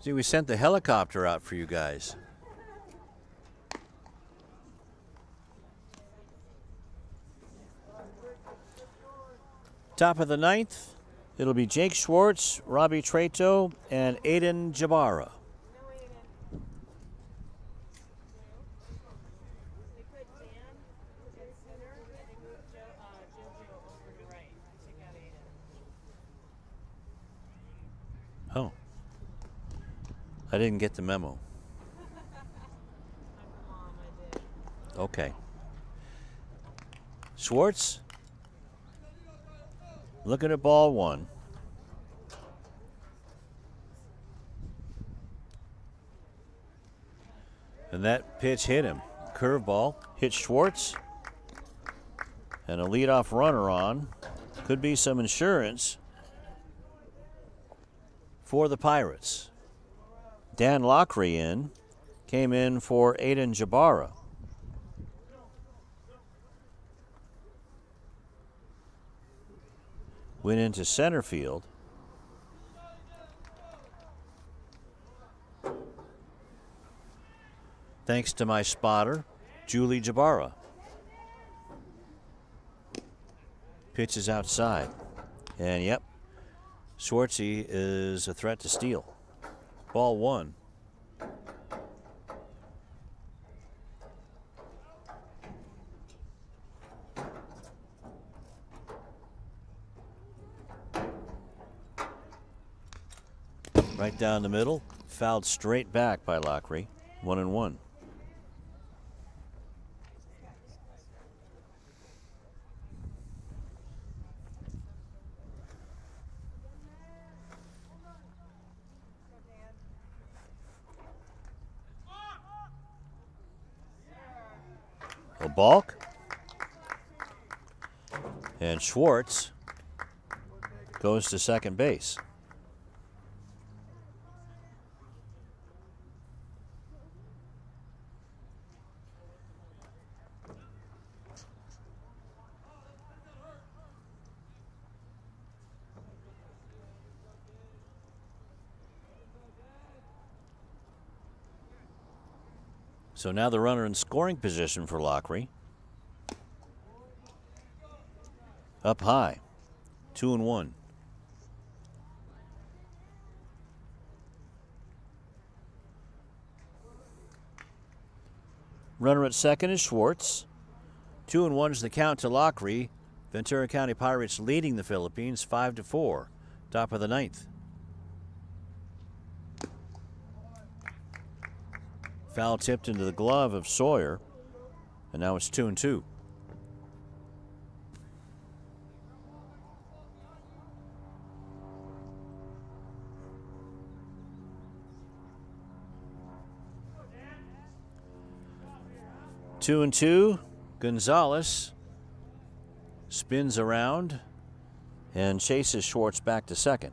See, we sent the helicopter out for you guys. Top of the 9th, it'll be Jake Schwartz, Robbie Trato, and Aiden Jabara. Oh. I didn't get the memo. Okay. Schwartz looking at ball 1. And that pitch hit him. Curveball hit Schwartz. And a leadoff runner on. Could be some insurance for the Pirates. Dan Lockery came in for Aiden Jabara. Went into center field. Thanks to my spotter, Julie Jabara. Pitch is outside. And yep, Schwartzy is a threat to steal. Ball 1. Right down the middle, Fouled straight back by Lockery. 1-1. A balk. And Schwartz goes to second base. So now the runner in scoring position for Lockery. Up high, 2-1. Runner at second is Schwartz. 2-1 is the count to Lockery. Ventura County Pirates leading the Philippines 5-4. Top of the ninth. Foul tipped into the glove of Sawyer, and now it's 2-2. Two and two. Gonzalez spins around and chases Schwartz back to second.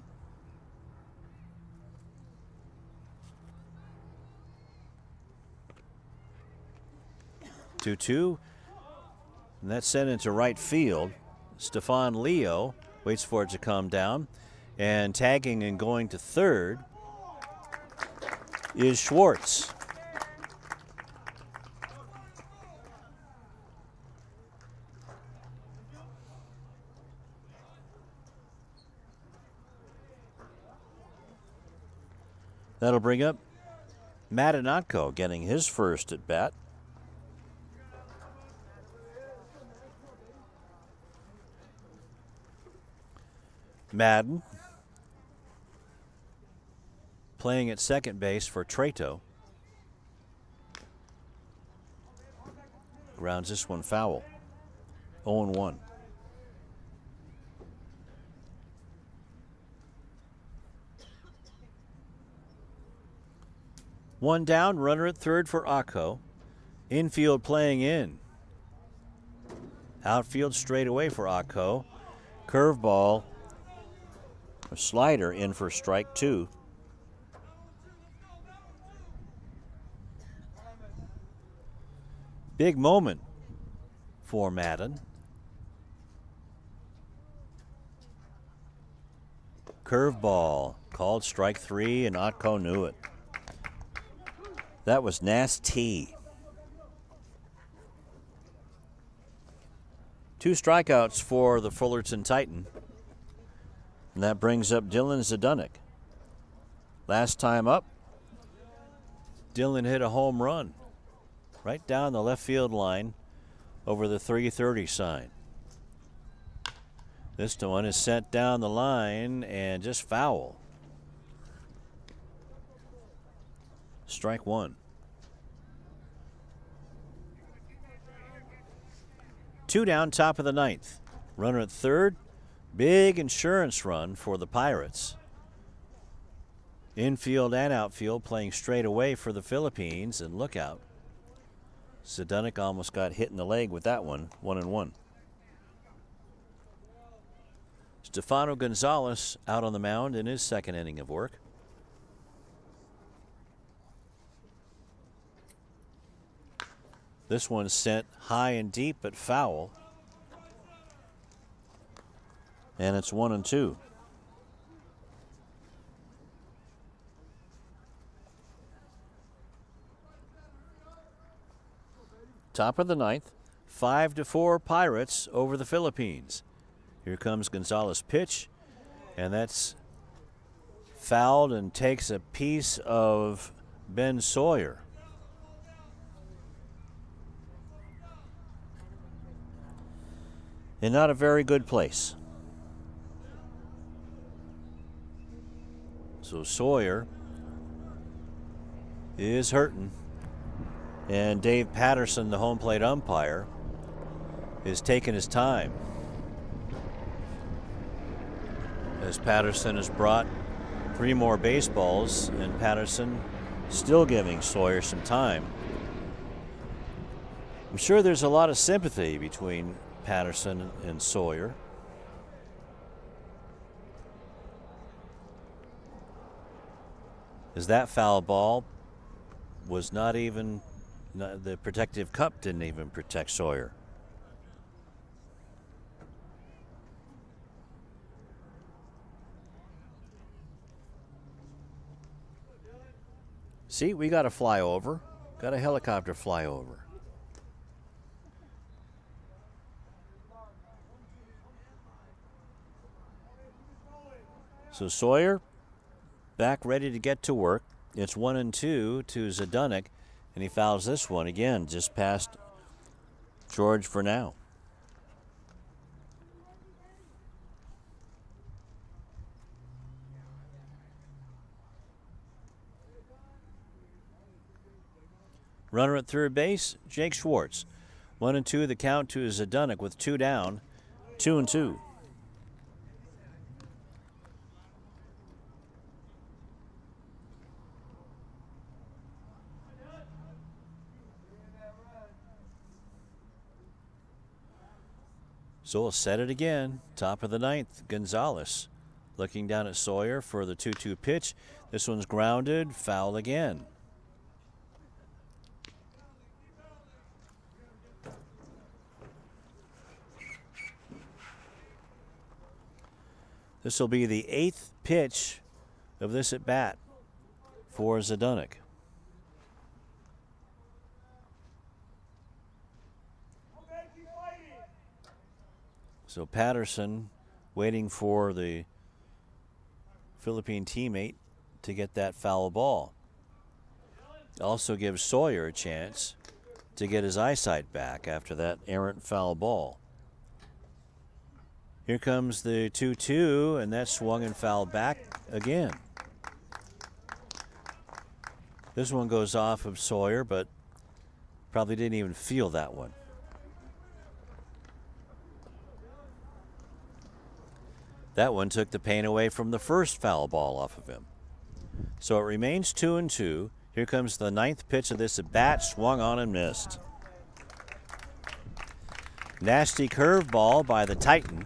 Two, and that's sent into right field. Stefan Leo waits for it to come down, and tagging and going to third is Schwartz. That'll bring up Winnetka getting his first at bat. Madden playing at second base for Trato. Grounds this one foul. 0-1. One down, runner at third for Akko. Infield playing in. Outfield straight away for Akko. Curveball. A slider in for strike two. Big moment for Madden. Curveball called strike three, and Akko knew it. That was nasty. 2 strikeouts for the Fullerton Titan. And that brings up Dylan Zdunek. Last time up, Dylan hit a home run right down the left field line over the 330 sign. This one is sent down the line and just foul. Strike one. 2 down, top of the ninth. Runner at third. Big insurance run for the Pirates. Infield and outfield playing straight away for the Philippines, and look out. Zdunek almost got hit in the leg with that one. 1-1. Stefano Gonzalez out on the mound in his second inning of work. This one's sent high and deep but foul. And it's 1-2. Top of the ninth. 5-4 Pirates over the Philippines. Here comes Gonzalez' pitch, and that's fouled and takes a piece of Ben Sawyer. In not a very good place. So Sawyer is hurting. And Dave Patterson, the home plate umpire, is taking his time. As Patterson has brought 3 more baseballs, and Patterson still giving Sawyer some time. I'm sure there's a lot of sympathy between Patterson and Sawyer. As that foul ball was not even, the protective cup didn't even protect Sawyer. See, we got a flyover, got a helicopter flyover. So Sawyer back ready to get to work. It's 1-2 to Zdunek, and he fouls this one again, just past George for now. Runner at third base, Jake Schwartz. 1-2 the count to Zdunek with 2 down, 2-2. So we'll set it again. Top of the 9th, Gonzalez looking down at Sawyer for the 2-2 pitch. This one's grounded, foul again. This will be the 8th pitch of this at bat for Zdunek. So Patterson waiting for the Philippine teammate to get that foul ball. Also gives Sawyer a chance to get his eyesight back after that errant foul ball. Here comes the 2-2, and that swung and fouled back again. This one goes off of Sawyer, but probably didn't even feel that one. That one took the pain away from the first foul ball off of him. So it remains 2-2. Here comes the 9th pitch of this at bat, swung on and missed. Nasty curveball by the Titan.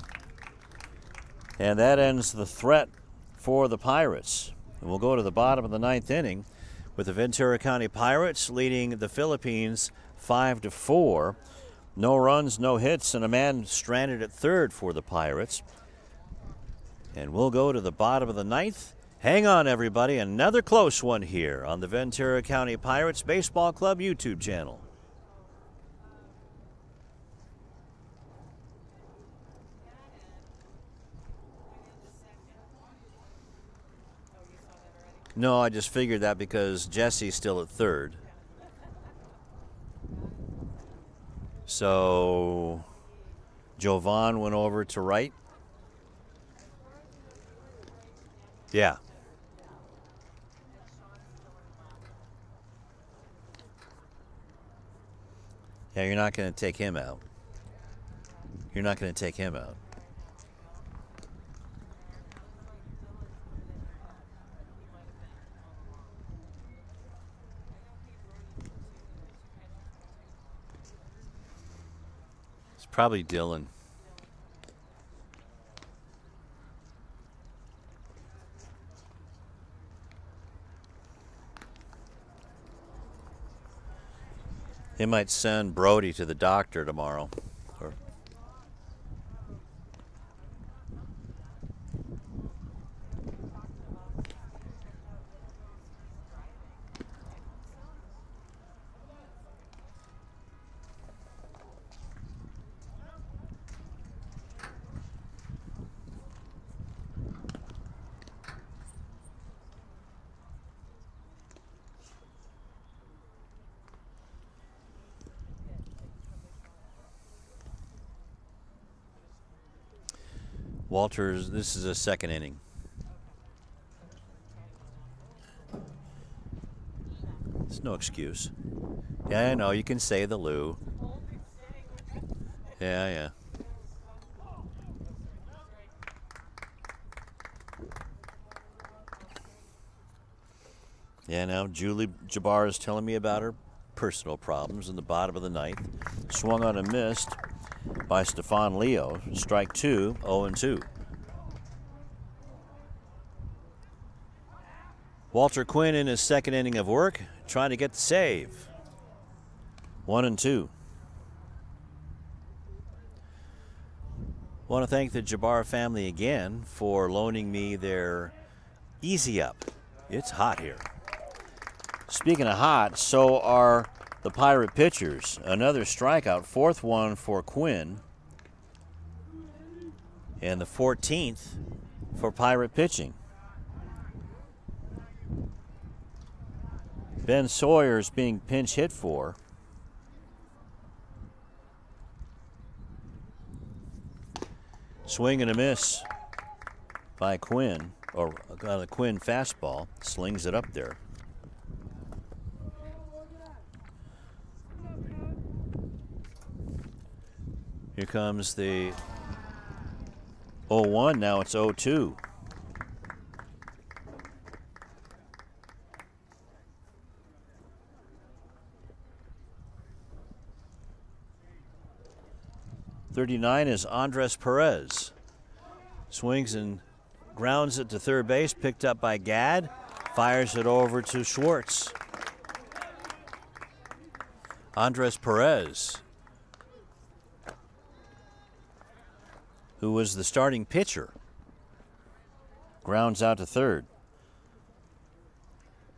And that ends the threat for the Pirates. And we'll go to the bottom of the 9th inning with the Ventura County Pirates leading the Philippines 5-4. No runs, no hits, and a man stranded at third for the Pirates. And we'll go to the bottom of the 9th. Hang on, everybody. Another close one here on the Ventura County Pirates Baseball Club YouTube channel. No, I just figured that because Jesse's still at third. So Jovan went over to right. Yeah. Yeah, you're not going to take him out. You're not going to take him out. It's probably Dylan. They might send Brody to the doctor tomorrow. Walters, this is a second inning. It's no excuse. Yeah, I know. You can say the Lou. Yeah, yeah. Yeah, now Julie Jabbar is telling me about her personal problems in the bottom of the ninth. Swung on and missed by Stefan Leo. Strike 2, 0-2. Walter Quinn in his second inning of work, trying to get the save. 1-2. Want to thank the Jabbar family again for loaning me their Easy Up. It's hot here. Speaking of hot, so are the Pirate pitchers. Another strikeout, fourth one for Quinn. And the 14th for Pirate pitching. Ben Sawyer's being pinch hit for. Swing and a miss by Quinn, or a Quinn fastball. Slings it up there. Here comes the 0-1. Now it's 0-2. '39 is Andres Perez. Swings and grounds it to third base, picked up by Gadd. Fires it over to Schwartz. Andres Perez, who was the starting pitcher, grounds out to third.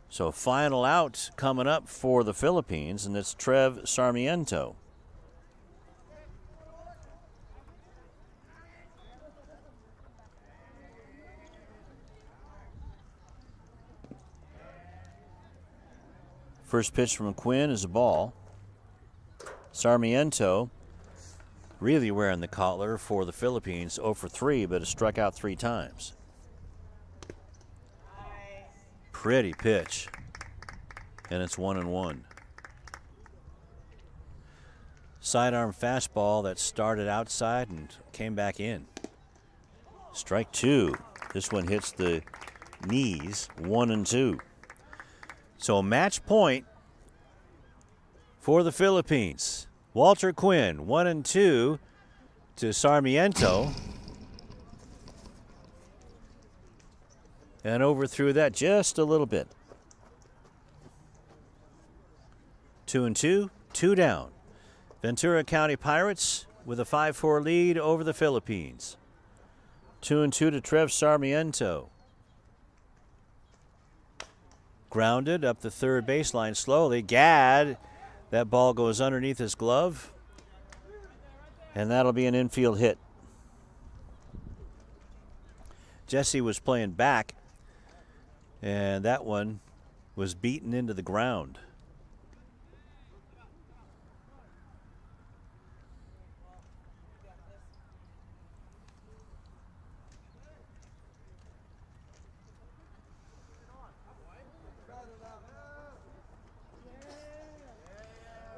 So final out coming up for the Philippines, and it's Trev Sarmiento. First pitch from Quinn is a ball. Sarmiento really wearing the collar for the Philippines, 0 for 3, but has struck out 3 times. Pretty pitch. And it's 1-1. Sidearm fastball that started outside and came back in. Strike 2. This one hits the knees, 1-2. So match point for the Philippines. Walter Quinn, 1-2 to Sarmiento. And overthrew that just a little bit. 2-2, 2 down. Ventura County Pirates with a 5-4 lead over the Philippines. 2-2 to Trev Sarmiento. Grounded up the third baseline slowly. Gadd, that ball goes underneath his glove. And that'll be an infield hit. Jesse was playing back, and that one was beaten into the ground.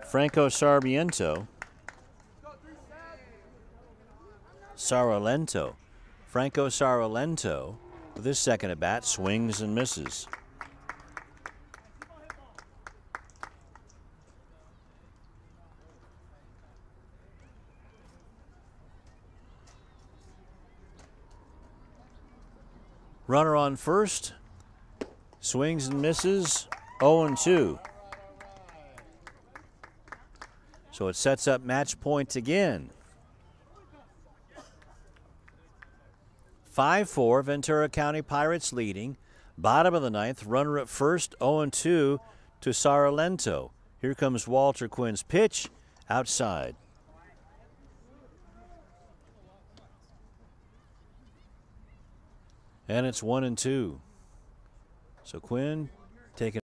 Franco Sarmiento. Franco Saralento with his second at bat, swings and misses. Runner on first, swings and misses, 0-2. So it sets up match points again. 5-4, Ventura County Pirates leading. Bottom of the ninth, runner at first, 0-2 to Saralento. Here comes Walter Quinn's pitch, outside. And it's 1-2. So Quinn taking